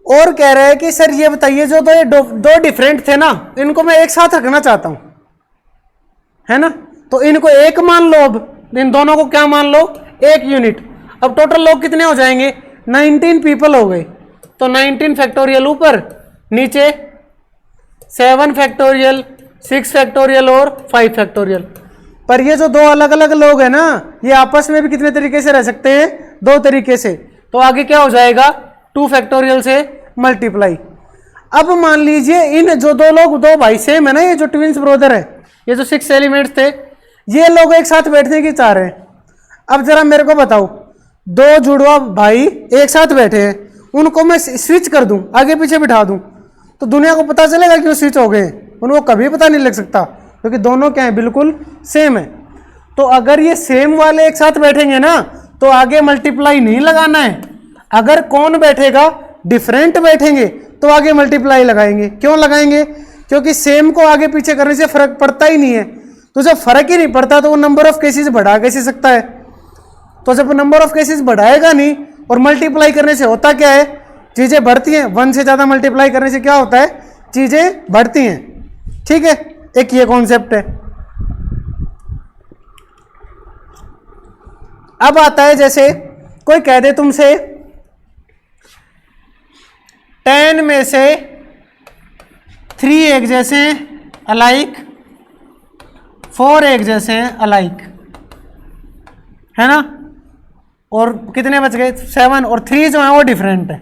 और कह रहा है कि सर ये बताइए जो ये दो डिफरेंट थे ना, इनको मैं एक साथ रखना चाहता हूं, है ना? तो इनको एक मान लो, अब इन दोनों को क्या मान लो? एक यूनिट। अब टोटल लोग कितने हो जाएंगे? 19 पीपल हो गए। तो 19 फैक्टोरियल ऊपर, नीचे 7 फैक्टोरियल, 6 फैक्टोरियल और 5 फैक्टोरियल। पर ये जो दो अलग अलग लोग हैं ना, ये आपस में भी कितने तरीके से रह सकते हैं? 2 तरीके से। तो आगे क्या हो जाएगा? 2 फैक्टोरियल से मल्टीप्लाई। अब मान लीजिए इन जो दो लोग, 2 भाई सेम है ना, ये जो ट्विंस ब्रदर है, ये जो 6 एलिमेंट्स थे, ये लोग एक साथ बैठने की चाह रहे हैं। अब जरा मेरे को बताओ, 2 जुड़वा भाई एक साथ बैठे हैं, उनको मैं स्विच कर दूं, आगे पीछे बिठा दूं, तो दुनिया को पता चलेगा कि वो स्विच हो गए? उनको कभी पता नहीं लग सकता, क्योंकि दोनों क्या है? बिल्कुल सेम है। तो अगर ये सेम वाले एक साथ बैठेंगे ना, तो आगे मल्टीप्लाई नहीं लगाना है। अगर कौन बैठेगा? डिफरेंट बैठेंगे तो आगे मल्टीप्लाई लगाएंगे। क्यों लगाएंगे? क्योंकि सेम को आगे पीछे करने से फर्क पड़ता ही नहीं है। तो जब फर्क ही नहीं पड़ता तो वो नंबर ऑफ केसेस बढ़ा कैसे सकता है? तो जब नंबर ऑफ केसेस बढ़ाएगा नहीं, और मल्टीप्लाई करने से होता क्या है? चीजें बढ़ती हैं। 1 से ज्यादा मल्टीप्लाई करने से क्या होता है? चीजें बढ़ती हैं। ठीक है, एक ये कॉन्सेप्ट है। अब आता है जैसे कोई कह दे तुमसे 10 में से 3 एक जैसे अलाइक, 4 एक जैसे अलाइक, है ना? और कितने बच गए? 7, और 3 जो है वो डिफरेंट है।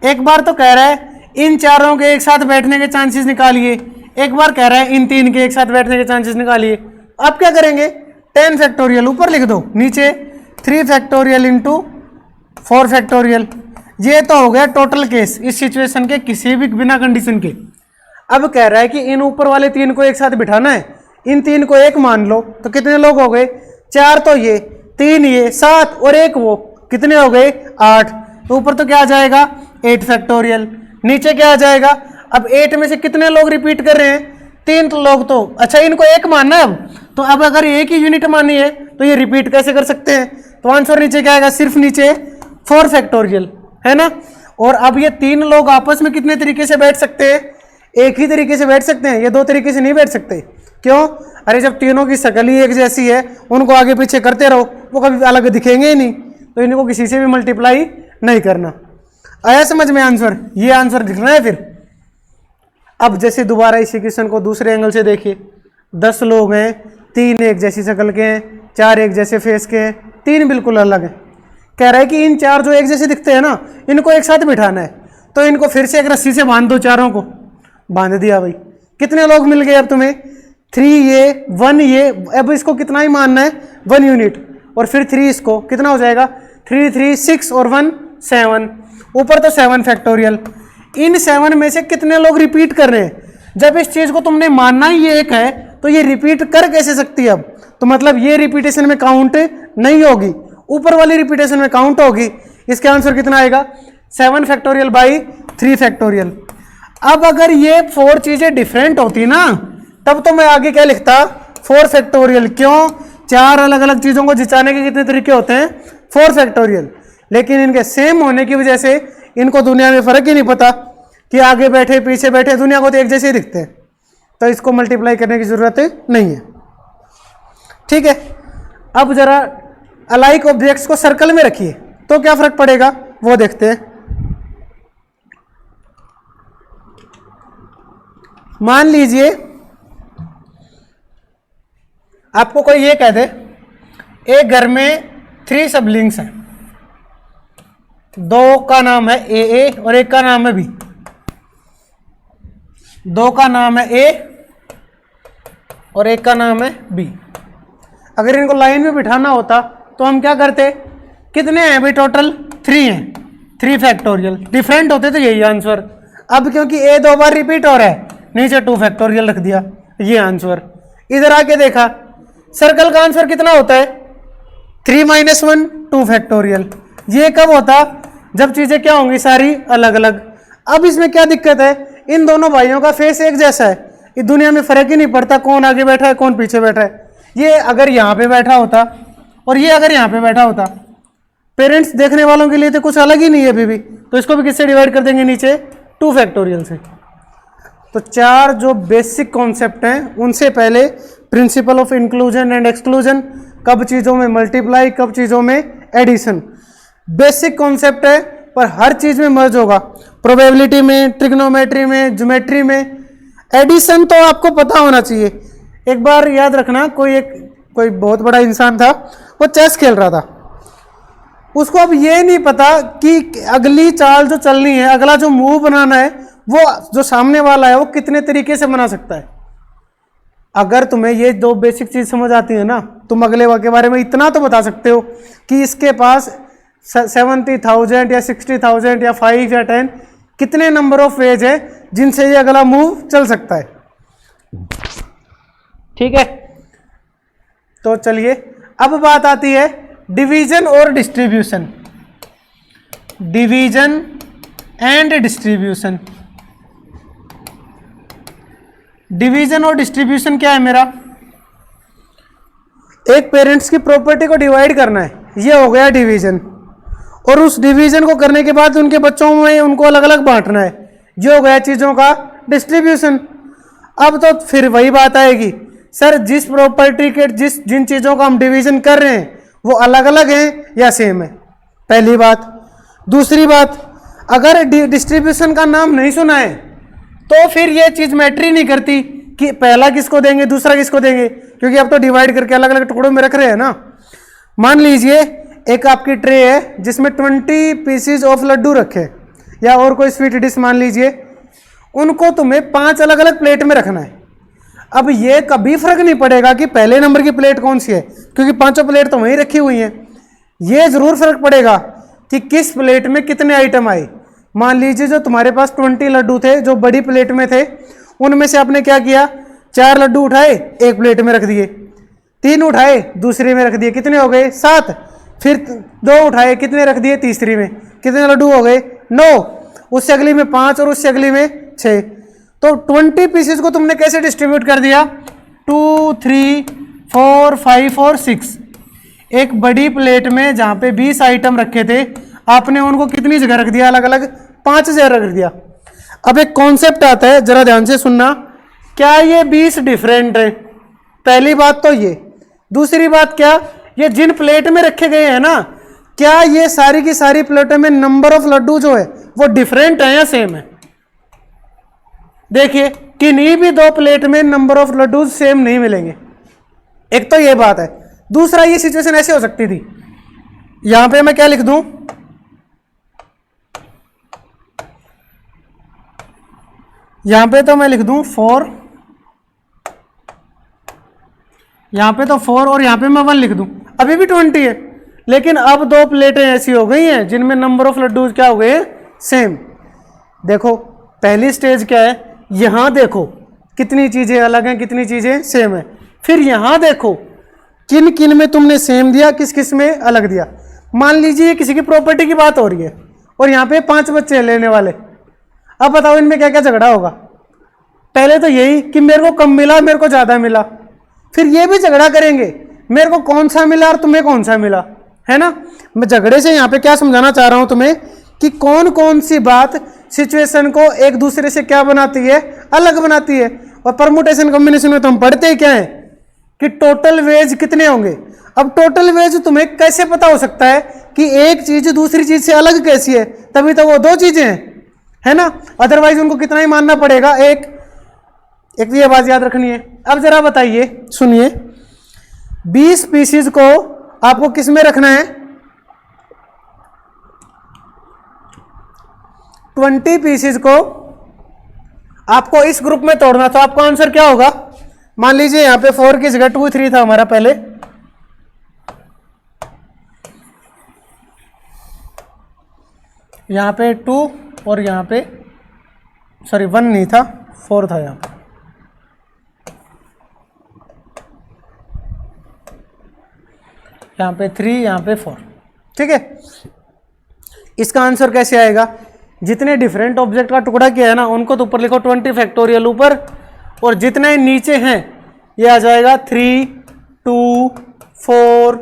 एक बार तो कह रहा है इन चारों के एक साथ बैठने के चांसेस निकालिए, एक बार कह रहा है इन 3 के एक साथ बैठने के चांसेस निकालिए। आप क्या करेंगे? 10 फैक्टोरियल ऊपर लिख दो, नीचे 3 फैक्टोरियल इंटू 4 फैक्टोरियल। ये तो हो गया टोटल केस इस सिचुएशन के किसी भी बिना कंडीशन के। अब कह रहा है कि इन ऊपर वाले 3 को एक साथ बिठाना है, इन 3 को एक मान लो, तो कितने लोग हो गए? 4 तो ये, 3 ये, 7 और 1 वो, कितने हो गए? 8। तो ऊपर तो क्या आ जाएगा? 8 फैक्टोरियल। नीचे क्या आ जाएगा? अब 8 में से कितने लोग रिपीट कर रहे हैं? 3 लोग। तो अच्छा इनको एक मानना है। तो अब अगर एक ही यूनिट मानी है तो ये रिपीट कैसे कर सकते हैं? तो आंसर नीचे क्या आएगा? सिर्फ नीचे 4 फैक्टोरियल, है ना? और अब ये 3 लोग आपस में कितने तरीके से बैठ सकते हैं? एक ही तरीके से बैठ सकते हैं, ये 2 तरीके से नहीं बैठ सकते। क्यों? अरे जब तीनों की शक्ल ही एक जैसी है, उनको आगे पीछे करते रहो, वो कभी अलग दिखेंगे ही नहीं, तो इनको किसी से भी मल्टीप्लाई नहीं करना। आया समझ में आंसर? ये आंसर दिख रहा है फिर। अब जैसे दोबारा इसी क्वेश्चन को दूसरे एंगल से देखिए, 10 लोग हैं, 3 एक जैसी शक्ल के हैं, 4 एक जैसे फेस के हैं, 3 बिल्कुल अलग हैं। कह रहा है कि इन 4 जो एक जैसे दिखते हैं ना, इनको एक साथ बिठाना है, तो इनको फिर से एक रस्सी से बांध दो, चारों को बांध दिया भाई। कितने लोग मिल गए अब तुम्हें? 3 ये 1 ये, अब इसको कितना ही मानना है? 1 यूनिट, और फिर 3 इसको कितना हो जाएगा? 3 3 6 और 1 7, ऊपर तो 7 फैक्टोरियल। इन 7 में से कितने लोग रिपीट कर रहे हैं? जब इस चीज को तुमने मानना ही ये एक है, तो ये रिपीट कर कैसे सकती है? अब तो मतलब ये रिपीटेशन में काउंट नहीं होगी, ऊपर वाली रिपीटेशन में काउंट होगी। इसका आंसर कितना आएगा? 7 फैक्टोरियल बाई 3 फैक्टोरियल। अब अगर ये 4 चीजें डिफरेंट होती ना, तब तो मैं आगे क्या लिखता? 4 फैक्टोरियल। क्यों? 4 अलग अलग चीजों को जिताने के कितने तरीके होते हैं? 4 फैक्टोरियल। लेकिन इनके सेम होने की वजह से इनको दुनिया में फर्क ही नहीं पता कि आगे बैठे पीछे बैठे, दुनिया को तो एक जैसे ही दिखते हैं, तो इसको मल्टीप्लाई करने की जरूरत नहीं है। ठीक है, अब जरा अलाइक ऑब्जेक्ट्स को सर्कल में रखिए तो क्या फर्क पड़ेगा वो देखते हैं। मान लीजिए आपको कोई ये कह दे, एक घर में 3 सिबलिंग्स हैं, 2 का नाम है ए और एक का नाम है बी। 2 का नाम है ए और एक का नाम है बी। अगर इनको लाइन में बिठाना होता तो हम क्या करते? कितने हैं भाई टोटल? 3 हैं, 3 फैक्टोरियल। डिफरेंट होते तो यही आंसर। अब क्योंकि ए 2 बार रिपीट हो रहा है, नीचे 2 फैक्टोरियल रख दिया, ये आंसर। इधर आके देखा, सर्कल का आंसर कितना होता है? 3 - 1 2 फैक्टोरियल। ये कब होता? जब चीजें क्या होंगी? सारी अलग अलग। अब इसमें क्या दिक्कत है? इन दोनों भाइयों का फेस एक जैसा है, इस दुनिया में फर्क ही नहीं पड़ता कौन आगे बैठा है कौन पीछे बैठा है। ये अगर यहाँ पे बैठा होता और ये अगर यहाँ पे बैठा होता, पेरेंट्स देखने वालों के लिए तो कुछ अलग ही नहीं है अभी भी, तो इसको भी किससे डिवाइड कर देंगे? नीचे 2 फैक्टोरियल से। तो 4 जो बेसिक कॉन्सेप्ट हैं, उनसे पहले principal of inclusion and exclusion, कब चीज़ों में मल्टीप्लाई कब चीज़ों में एडिशन, बेसिक कॉन्सेप्ट है पर हर चीज़ में मर्ज होगा। प्रोबेबिलिटी में, ट्रिग्नोमेट्री में, ज्योमेट्री में। एडिशन तो आपको पता होना चाहिए। एक बार याद रखना, कोई बहुत बड़ा इंसान था, वो चेस खेल रहा था। उसको अब ये नहीं पता कि अगली चाल जो चलनी है, अगला जो मूव बनाना है, वो जो सामने वाला है वो कितने तरीके से बना सकता है। अगर तुम्हें ये 2 बेसिक चीज समझ आती है ना, तुम अगले के बारे में इतना तो बता सकते हो कि इसके पास 70,000 या 60,000 या 5 या 10 कितने नंबर ऑफ वेज है जिनसे ये अगला मूव चल सकता है। ठीक है, तो चलिए अब बात आती है डिवीजन और distribution. Division and distribution. Division और डिस्ट्रीब्यूशन क्या है मेरा? एक पेरेंट्स की प्रॉपर्टी को डिवाइड करना है, ये हो गया डिवीजन। और उस डिवीजन को करने के बाद उनके बच्चों में उनको अलग अलग बांटना है, ये हो गया चीजों का डिस्ट्रीब्यूशन। अब तो फिर वही बात आएगी, सर जिस प्रॉपर्टी के जिन चीजों का हम डिवीजन कर रहे हैं वो अलग अलग हैं या सेम है, पहली बात। दूसरी बात, अगर डिस्ट्रीब्यूशन का नाम नहीं सुना है तो फिर ये चीज मैटर ही नहीं करती कि पहला किसको देंगे दूसरा किसको देंगे, क्योंकि अब तो डिवाइड करके अलग अलग टुकड़ों में रख रहे हैं ना। मान लीजिए एक आपकी ट्रे है जिसमें 20 पीसीज ऑफ लड्डू रखे, या और कोई स्वीट डिश मान लीजिए, उनको तुम्हें 5 अलग अलग प्लेट में रखना है। अब ये कभी फर्क नहीं पड़ेगा कि पहले नंबर की प्लेट कौन सी है, क्योंकि 5 प्लेट तो वहीं रखी हुई हैं। ये जरूर फर्क पड़ेगा कि किस प्लेट में कितने आइटम आए। मान लीजिए जो तुम्हारे पास 20 लड्डू थे जो बड़ी प्लेट में थे, उनमें से आपने क्या किया, 4 लड्डू उठाए एक प्लेट में रख दिए, 3 उठाए दूसरे में रख दिए, कितने हो गए 7। फिर 2 उठाए, कितने रख दिए तीसरी में, कितने लड्डू हो गए 9। उससे अगली में 5 और उससे अगली में 6। तो 20 पीसेस को तुमने कैसे डिस्ट्रीब्यूट कर दिया, 2 3 4 5 और 6। एक बड़ी प्लेट में जहाँ पे 20 आइटम रखे थे, आपने उनको कितनी जगह रख दिया अलग अलग, 5000 रख दिया। अब एक कॉन्सेप्ट आता है, जरा ध्यान से सुनना, क्या ये 20 डिफरेंट है? पहली बात तो ये। दूसरी बात क्या, ये जिन प्लेट में रखे गए हैं ना, क्या ये सारी की सारी प्लेटों में नंबर ऑफ लड्डू जो है वो डिफरेंट है या सेम है? देखिए किन्हीं भी दो प्लेट में नंबर ऑफ लड्डू सेम नहीं मिलेंगे। एक तो ये बात है। दूसरा, ये सिचुएशन ऐसे हो सकती थी, यहां पे मैं क्या लिख दूं, यहां पे तो मैं लिख दूं 4, यहां पे तो 4 और यहां पे मैं 1 लिख दूं, अभी भी 20 है। लेकिन अब दो प्लेटें ऐसी हो गई हैं जिनमें नंबर ऑफ लड्डू क्या हो गए हैं, सेम। देखो पहली स्टेज क्या है, यहां देखो कितनी चीजें अलग हैं, कितनी चीजें सेम है। फिर यहां देखो किन किन में तुमने सेम दिया, किस किस में अलग दिया। मान लीजिए किसी की प्रॉपर्टी की बात हो रही है और यहाँ पे 5 बच्चे लेने वाले। अब बताओ इनमें क्या क्या झगड़ा होगा। पहले तो यही कि मेरे को कम मिला, मेरे को ज्यादा मिला। फिर ये भी झगड़ा करेंगे, मेरे को कौन सा मिला और तुम्हें कौन सा मिला, है ना। मैं झगड़े से यहाँ पे क्या समझाना चाह रहा हूं तुम्हें, कि कौन कौन सी बात सिचुएशन को एक दूसरे से क्या बनाती है, अलग बनाती है। और परमुटेशन कॉम्बिनेशन में तो हम पढ़ते ही क्या है कि टोटल वेज कितने होंगे। अब टोटल वेज तुम्हें कैसे पता हो सकता है कि एक चीज दूसरी चीज से अलग कैसी है, तभी तो वो दो चीजें हैं, है ना। अदरवाइज उनको कितना ही मानना पड़ेगा, एक ये बात याद रखनी है। अब जरा बताइए, सुनिए, 20 पीसीज को आपको किस में रखना है, 20 पीसीज को आपको इस ग्रुप में तोड़ना। तो आपका आंसर क्या होगा, मान लीजिए यहां पे 4 की जगह 2 3 था हमारा पहले, यहां पे 2 और यहां पे 1 नहीं था, 4 था यहां पे। यहां पे 3, यहां पे 4, ठीक है। इसका आंसर कैसे आएगा, जितने डिफरेंट ऑब्जेक्ट का टुकड़ा किया है ना, उनको तो ऊपर लिखो 20 फैक्टोरियल ऊपर, और जितने नीचे हैं ये आ जाएगा 3, 2, 4,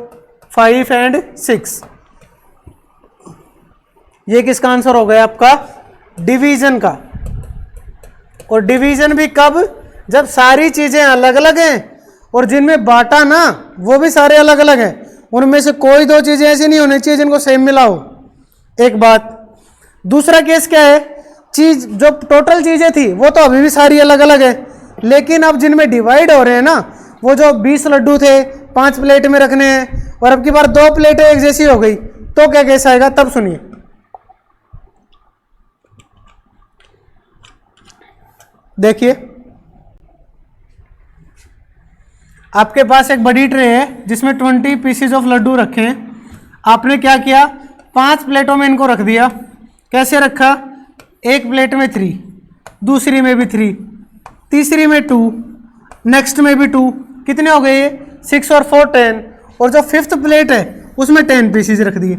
5 एंड 6। ये किसका आंसर हो गया आपका, डिवीजन का। और डिवीजन भी कब, जब सारी चीजें अलग अलग हैं और जिनमें बांटा ना वो भी सारे अलग अलग हैं। उनमें से कोई दो चीजें ऐसी नहीं होनी चाहिए जिनको सेम मिला हो। एक बात। दूसरा केस क्या है, चीज जो टोटल चीजें थी वो तो अभी भी सारी अलग अलग है, लेकिन अब जिनमें डिवाइड हो रहे हैं ना, वो जो 20 लड्डू थे 5 प्लेट में रखने हैं और अब की बार 2 प्लेटें एक जैसी हो गई, तो क्या केस आएगा, तब सुनिए। देखिए आपके पास एक बड़ी ट्रे है जिसमें 20 पीसेस ऑफ लड्डू रखे हैं। आपने क्या किया, 5 प्लेटों में इनको रख दिया। कैसे रखा, एक प्लेट में 3, दूसरी में भी 3, तीसरी में 2, नेक्स्ट में भी 2, कितने हो गए, 6 और 4 10, और जो 5th प्लेट है उसमें 10 पीसेस रख दिए।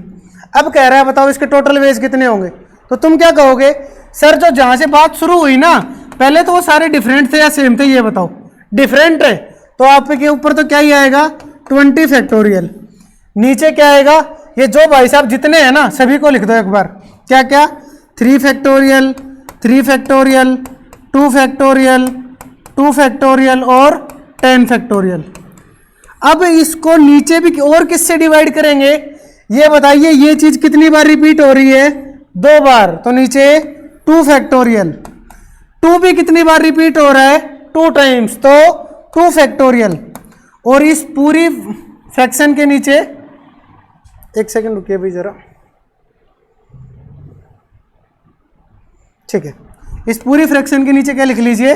अब कह रहा है बताओ इसके टोटल वेज कितने होंगे। तो तुम क्या कहोगे, सर जो जहां से बात शुरू हुई ना, पहले तो वो सारे डिफरेंट थे या सेम थे, ये बताओ। डिफरेंट है तो आपके ऊपर तो क्या ही आएगा, 20 फैक्टोरियल। नीचे क्या आएगा, ये जो भाई साहब जितने हैं ना सभी को लिख दो एक बार। क्या क्या, 3 फैक्टोरियल, 3 फैक्टोरियल, 2 फैक्टोरियल, 2 फैक्टोरियल और 10 फैक्टोरियल। अब इसको नीचे भी और किससे डिवाइड करेंगे, ये बताइए। ये चीज कितनी बार रिपीट हो रही है, 2 बार, तो नीचे 2 फैक्टोरियल। 2 भी कितनी बार रिपीट हो रहा है, 2 टाइम्स, तो 2 फैक्टोरियल। और इस पूरी फ्रैक्शन के नीचे, एक सेकंड रुकिए भाई जरा, ठीक है। इस पूरी फ्रैक्शन के नीचे क्या लिख लीजिए,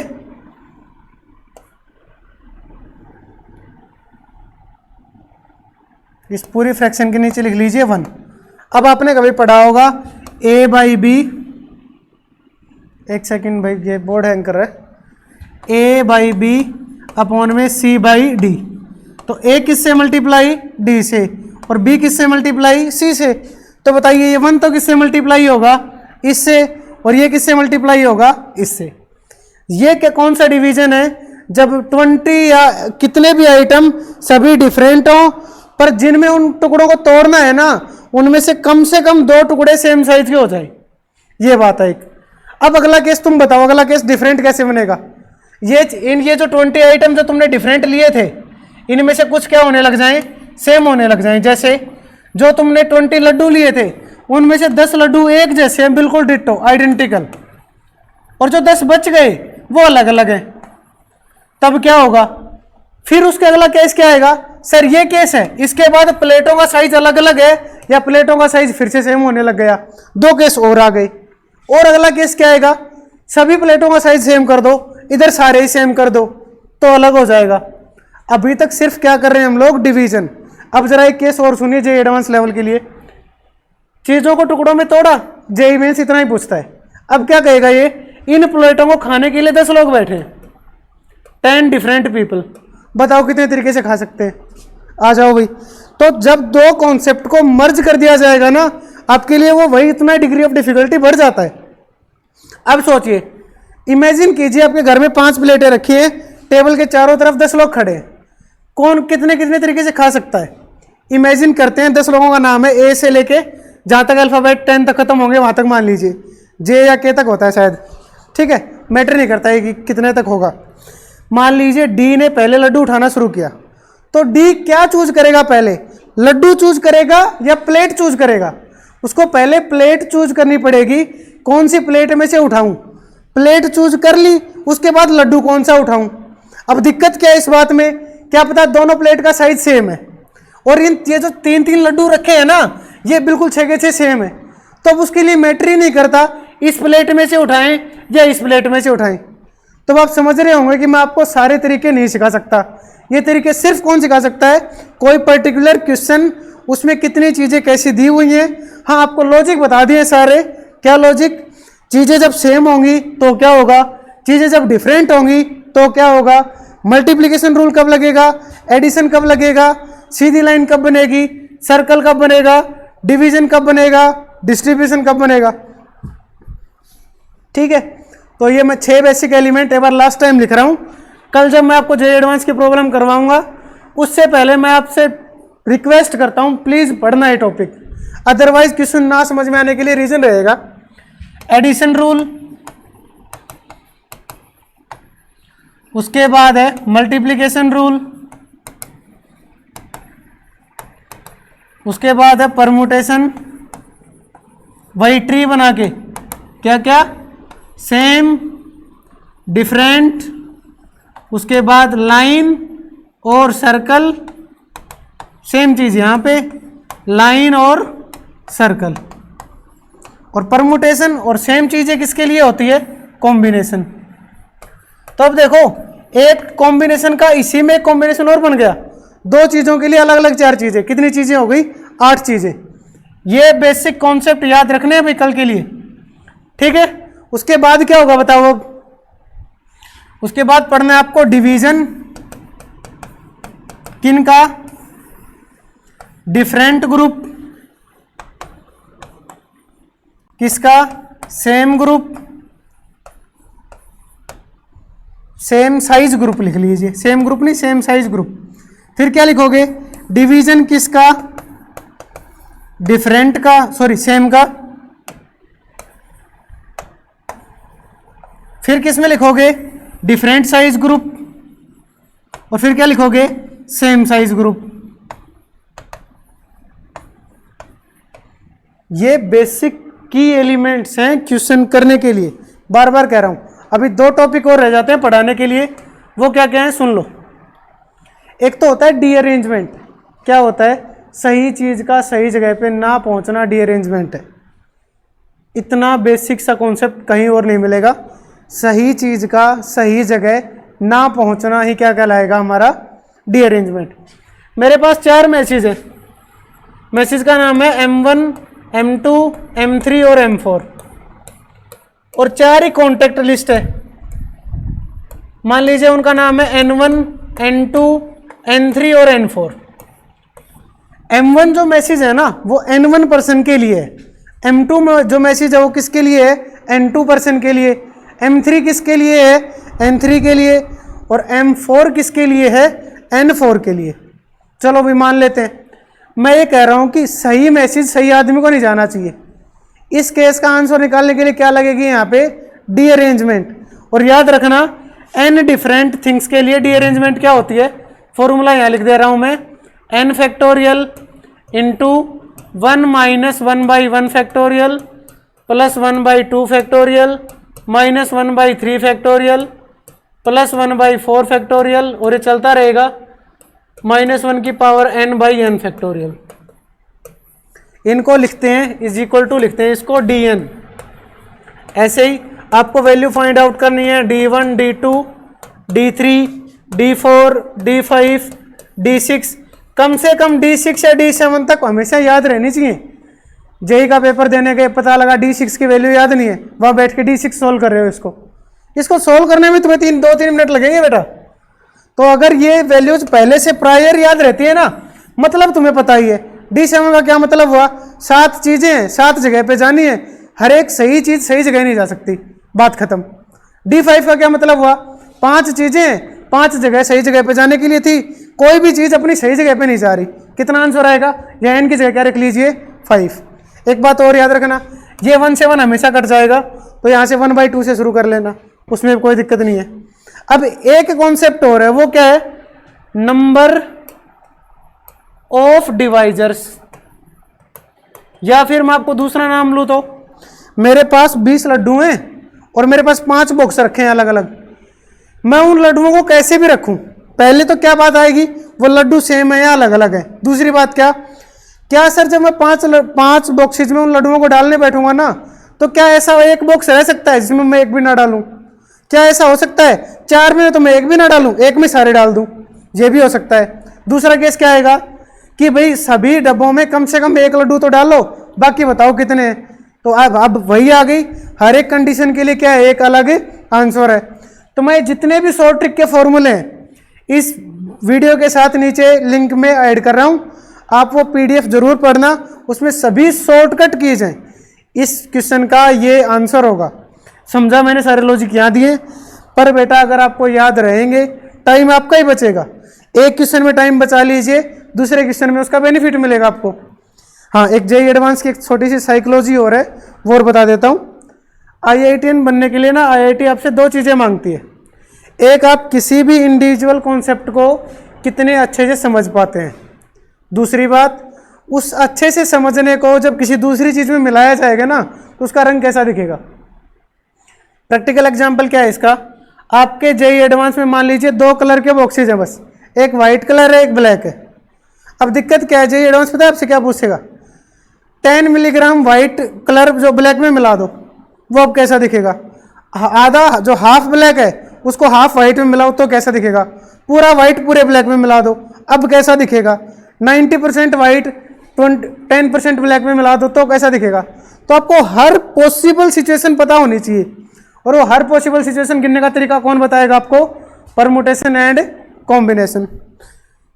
इस पूरी फ्रैक्शन के नीचे लिख लीजिए 1। अब आपने कभी पढ़ा होगा a बाई बी, एक सेकंड भाई ये बोर्ड हैंग कर रहा है, a बाई बी अपॉन में c बाई डी। तो a किससे मल्टीप्लाई, d से, और b किससे मल्टीप्लाई, c से। तो बताइए ये 1 तो किससे मल्टीप्लाई होगा, इससे, और ये किससे मल्टीप्लाई होगा, इससे। ये क्या कौन सा डिवीजन है, जब 20 या कितने भी आइटम सभी डिफरेंट हो, पर जिनमें उन टुकड़ों को तोड़ना है ना, उनमें से कम 2 टुकड़े सेम साइज के हो जाए। ये बात है एक। अब अगला केस तुम बताओ, अगला केस डिफरेंट कैसे बनेगा। ये जो 20 आइटम जो तुमने डिफरेंट लिए थे, इनमें से कुछ क्या होने लग जाएं, सेम होने लग जाएं। जैसे जो तुमने 20 लड्डू लिए थे, उनमें से 10 लड्डू एक जैसे हैं, बिल्कुल डिट्टो आइडेंटिकल, और जो 10 बच गए वो अलग अलग हैं। तब क्या होगा, फिर उसके अगला केस क्या आएगा, सर ये केस है, इसके बाद प्लेटों का साइज अलग अलग है या प्लेटों का साइज फिर से सेम होने लग गया। 2 केस और आ गए। और अगला केस क्या आएगा, सभी प्लेटों का साइज सेम कर दो, इधर सारे ही सेम कर दो, तो अलग हो जाएगा। अभी तक सिर्फ क्या कर रहे हैं हम लोग, डिवीजन। अब जरा एक केस और सुनिए जे एडवांस लेवल के लिए। चीजों को टुकड़ों में तोड़ा, जेई मेंस इतना ही पूछता है। अब क्या कहेगा ये, इन प्लेटों को खाने के लिए 10 लोग बैठे हैं, 10 डिफरेंट पीपल, बताओ कितने तरीके से खा सकते हैं। आ जाओ भाई। तो जब 2 कॉन्सेप्ट को मर्ज कर दिया जाएगा ना, आपके लिए वो वही इतना डिग्री ऑफ डिफिकल्टी बढ़ जाता है। अब सोचिए, इमेजिन कीजिए आपके घर में 5 प्लेटें रखी हैं, टेबल के चारों तरफ 10 लोग खड़े हैं, कौन कितने कितने तरीके से खा सकता है। इमेजिन करते हैं 10 लोगों का नाम है, ए से लेके जहाँ तक अल्फाबेट 10 तक खत्म होंगे वहाँ तक मान लीजिए, जे या के तक होता है शायद, ठीक है, मैटर नहीं करता है कि कितने तक होगा। मान लीजिए डी ने पहले लड्डू उठाना शुरू किया, तो डी क्या चूज करेगा, पहले लड्डू चूज करेगा या प्लेट चूज करेगा। उसको पहले प्लेट चूज करनी पड़ेगी, कौन सी प्लेट में से उठाऊं। प्लेट चूज कर ली, उसके बाद लड्डू कौन सा उठाऊं। अब दिक्कत क्या है इस बात में, क्या पता दोनों प्लेट का साइज सेम है, और ये जो 3-3 लड्डू रखे हैं ना, ये बिल्कुल 6 के 6 सेम है, तो अब उसके लिए मैटर ही नहीं करता इस प्लेट में से उठाएं या इस प्लेट में से उठाएं। तो आप समझ रहे होंगे कि मैं आपको सारे तरीके नहीं सिखा सकता। ये तरीके सिर्फ कौन सिखा सकता है, कोई पर्टिकुलर क्वेश्चन, उसमें कितनी चीज़ें कैसी दी हुई हैं। हाँ, आपको लॉजिक बता दिए सारे। क्या लॉजिक, चीज़ें जब सेम होंगी तो क्या होगा, चीज़ें जब डिफरेंट होंगी तो क्या होगा, मल्टीप्लिकेशन रूल कब लगेगा, एडिशन कब लगेगा, सीधी लाइन कब बनेगी, सर्कल कब बनेगा, डिवीजन कब बनेगा, डिस्ट्रीब्यूशन कब बनेगा। ठीक है, तो ये मैं 6 बेसिक एलिमेंट एक बार लास्ट टाइम लिख रहा हूँ। कल जब मैं आपको जे एडवांस की प्रॉब्लम करवाऊंगा, उससे पहले मैं आपसे रिक्वेस्ट करता हूँ प्लीज़ पढ़ना है टॉपिक, अदरवाइज क्वेश्चन ना समझ में आने के लिए रीज़न रहेगा। एडिशन रूल, उसके बाद है मल्टीप्लिकेशन रूल, उसके बाद है परमुटेशन, वही ट्री बना के क्या क्या, सेम, डिफरेंट, उसके बाद लाइन और सर्कल, सेम चीज़ यहाँ पे लाइन और सर्कल, और परमुटेशन और सेम चीज़ें किसके लिए होती है, कॉम्बिनेशन। तो अब देखो, एक कॉम्बिनेशन का इसी में एक कॉम्बिनेशन और बन गया, 2 चीज़ों के लिए अलग अलग 4 चीज़ें, कितनी चीज़ें हो गई, 8 चीज़ें। ये बेसिक कॉन्सेप्ट याद रखने हैं भाई कल के लिए, ठीक है। उसके बाद क्या होगा बताओ, अब उसके बाद पढ़ना है आपको डिवीजन, किन का, डिफरेंट ग्रुप, किसका, same group, same size group लिख लीजिए, सेम ग्रुप नहीं सेम साइज ग्रुप। फिर क्या लिखोगे, डिवीजन किसका, डिफरेंट का, सॉरी सेम का। फिर किस में लिखोगे, डिफरेंट साइज ग्रुप, और फिर क्या लिखोगे, सेम साइज ग्रुप। ये बेसिक की एलिमेंट्स हैं क्वेश्चन करने के लिए। बार बार कह रहा हूं, अभी 2 टॉपिक और रह जाते हैं पढ़ाने के लिए, वो क्या क्या है सुन लो। एक तो होता है डी अरेंजमेंट। क्या होता है, सही चीज़ का सही जगह पे ना पहुंचना डी अरेंजमेंट है। इतना बेसिक सा कॉन्सेप्ट कहीं और नहीं मिलेगा। सही चीज़ का सही जगह ना पहुंचना ही क्या कहलाएगा, हमारा डी अरेंजमेंट। मेरे पास 4 मैसेज है, मैसेज का नाम है M1, M2, M3 और M4, और 4 ही कॉन्टेक्ट लिस्ट है। मान लीजिए उनका नाम है N1, N2, N3 और N4। M1 जो मैसेज है ना वो N1 पर्सन के लिए है, M2 में जो मैसेज है वो किसके लिए है, N2 पर्सन के लिए, M3 किसके लिए है, N3 के लिए, और M4 किसके लिए है, N4 के लिए। चलो भी मान लेते हैं। मैं ये कह रहा हूँ कि सही मैसेज सही आदमी को नहीं जाना चाहिए, इस केस का आंसर निकालने के लिए क्या लगेगी यहाँ पे, डी अरेंजमेंट। और याद रखना n डिफरेंट थिंग्स के लिए डी अरेंजमेंट क्या होती है, फॉर्मूला यहाँ लिख दे रहा हूँ मैं, n factorial into 1 minus 1/1 factorial plus 1/2 factorial minus 1/3 factorial plus 1/4 factorial, और ये चलता रहेगा -1 की पावर n/n फैक्टोरियल। इनको लिखते हैं इज इक्वल टू, लिखते हैं इसको dn। ऐसे ही आपको वैल्यू फाइंड आउट करनी है d1 d2 d3 d4 d5 d6, कम से कम d6 या d7 तक हमेशा याद रहनी चाहिए। जेई का पेपर देने के पता लगा d6 की वैल्यू याद नहीं है, वहाँ बैठ के d6 सोल्व कर रहे हो, इसको सोल्व करने में तुम्हें 2-3 मिनट लगेंगे बेटा। तो अगर ये वैल्यूज पहले से प्रायर याद रहती है ना, मतलब तुम्हें पता ही है। d7 का क्या मतलब हुआ, 7 चीजें हैं, 7 जगह पे जानी है, हर एक सही चीज सही जगह नहीं जा सकती, बात खत्म। d5 का क्या मतलब हुआ, 5 चीजें 5 जगह सही जगह पे जाने के लिए थी, कोई भी चीज अपनी सही जगह पे नहीं जा रही, कितना आंसर आएगा, या n की जगह क्या रख लीजिए 5। एक बात और याद रखना, ये 1 से 1 हमेशा कट जाएगा, तो यहाँ से 1/2 से शुरू कर लेना, उसमें कोई दिक्कत नहीं है। अब एक कॉन्सेप्ट और है, वो क्या है, नंबर ऑफ डिवाइजर्स, या फिर मैं आपको दूसरा नाम लूँ तो मेरे पास 20 लड्डू हैं और मेरे पास 5 बॉक्स रखे हैं अलग अलग, मैं उन लड्डुओं को कैसे भी रखूं, पहले तो क्या बात आएगी, वो लड्डू सेम है या अलग अलग है। दूसरी बात क्या सर जब मैं 5 बॉक्सेज में उन लड्डुओं को डालने बैठूंगा ना, तो क्या ऐसा एक बॉक्स रह सकता है जिसमें मैं एक भी ना डालूं, क्या ऐसा हो सकता है 4 में तो मैं एक भी ना डालूं, एक में सारे डाल दूं, ये भी हो सकता है। दूसरा केस क्या आएगा कि भाई सभी डब्बों में कम से कम 1 लड्डू तो डालो, बाकी बताओ कितने हैं, तो अब वही आ गई, हर एक कंडीशन के लिए क्या है, एक अलग आंसर है। तो मैं जितने भी शॉर्ट ट्रिक के फॉर्मूले हैं इस वीडियो के साथ नीचे लिंक में ऐड कर रहा हूँ, आप वो पीडीएफ जरूर पढ़ना, उसमें सभी शॉर्टकट कीज हैं, इस क्वेश्चन का ये आंसर होगा। समझा मैंने सारे लॉजिक यहाँ दिए, पर बेटा अगर आपको याद रहेंगे टाइम आपका ही बचेगा, एक क्वेश्चन में टाइम बचा लीजिए, दूसरे क्वेश्चन में उसका बेनिफिट मिलेगा आपको। हाँ, एक जेईई एडवांस की एक छोटी सी साइकोलॉजी और है, वो और बता देता हूँ। IITian बनने के लिए ना IIT आपसे 2 चीज़ें मांगती है, एक आप किसी भी इंडिविजुअल कॉन्सेप्ट को कितने अच्छे से समझ पाते हैं, दूसरी बात उस अच्छे से समझने को जब किसी दूसरी चीज़ में मिलाया जाएगा ना तो उसका रंग कैसा दिखेगा। प्रैक्टिकल एग्जाम्पल क्या है इसका, आपके जेईई एडवांस में मान लीजिए 2 कलर के बॉक्सेज हैं बस, एक वाइट कलर है एक ब्लैक है। अब दिक्कत क्या है, जेईई एडवांस पता है आपसे क्या पूछेगा, 10 मिलीग्राम वाइट कलर जो ब्लैक में मिला दो, वो अब कैसा दिखेगा, आधा जो हाफ ब्लैक है उसको हाफ वाइट में मिलाओ तो कैसा दिखेगा, पूरा वाइट पूरे ब्लैक में मिला दो अब कैसा दिखेगा, 90% वाइट 10% ब्लैक में मिला दो तो कैसा दिखेगा। तो आपको हर पॉसिबल सिचुएशन पता होनी चाहिए, और वो हर पॉसिबल सिचुएशन गिनने का तरीका कौन बताएगा आपको, permutation and combination.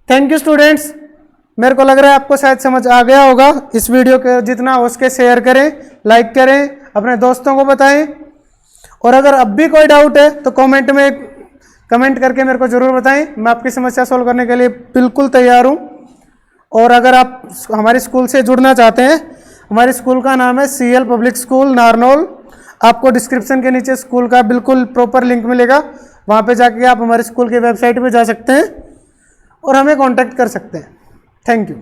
Thank you students, मेरे को लग रहा है आपको शायद समझ आ गया होगा। इस वीडियो के जितना हो सके शेयर करें, लाइक करें, अपने दोस्तों को बताएं, और अगर अब भी कोई डाउट है तो कमेंट करके मेरे को ज़रूर बताएं, मैं आपकी समस्या सॉल्व करने के लिए बिल्कुल तैयार हूं। और अगर आप हमारे स्कूल से जुड़ना चाहते हैं, हमारे स्कूल का नाम है CL पब्लिक स्कूल नारनौल, आपको डिस्क्रिप्शन के नीचे स्कूल का बिल्कुल प्रॉपर लिंक मिलेगा, वहाँ पे जाके आप हमारे स्कूल की वेबसाइट पे जा सकते हैं और हमें कॉन्टैक्ट कर सकते हैं। Thank you.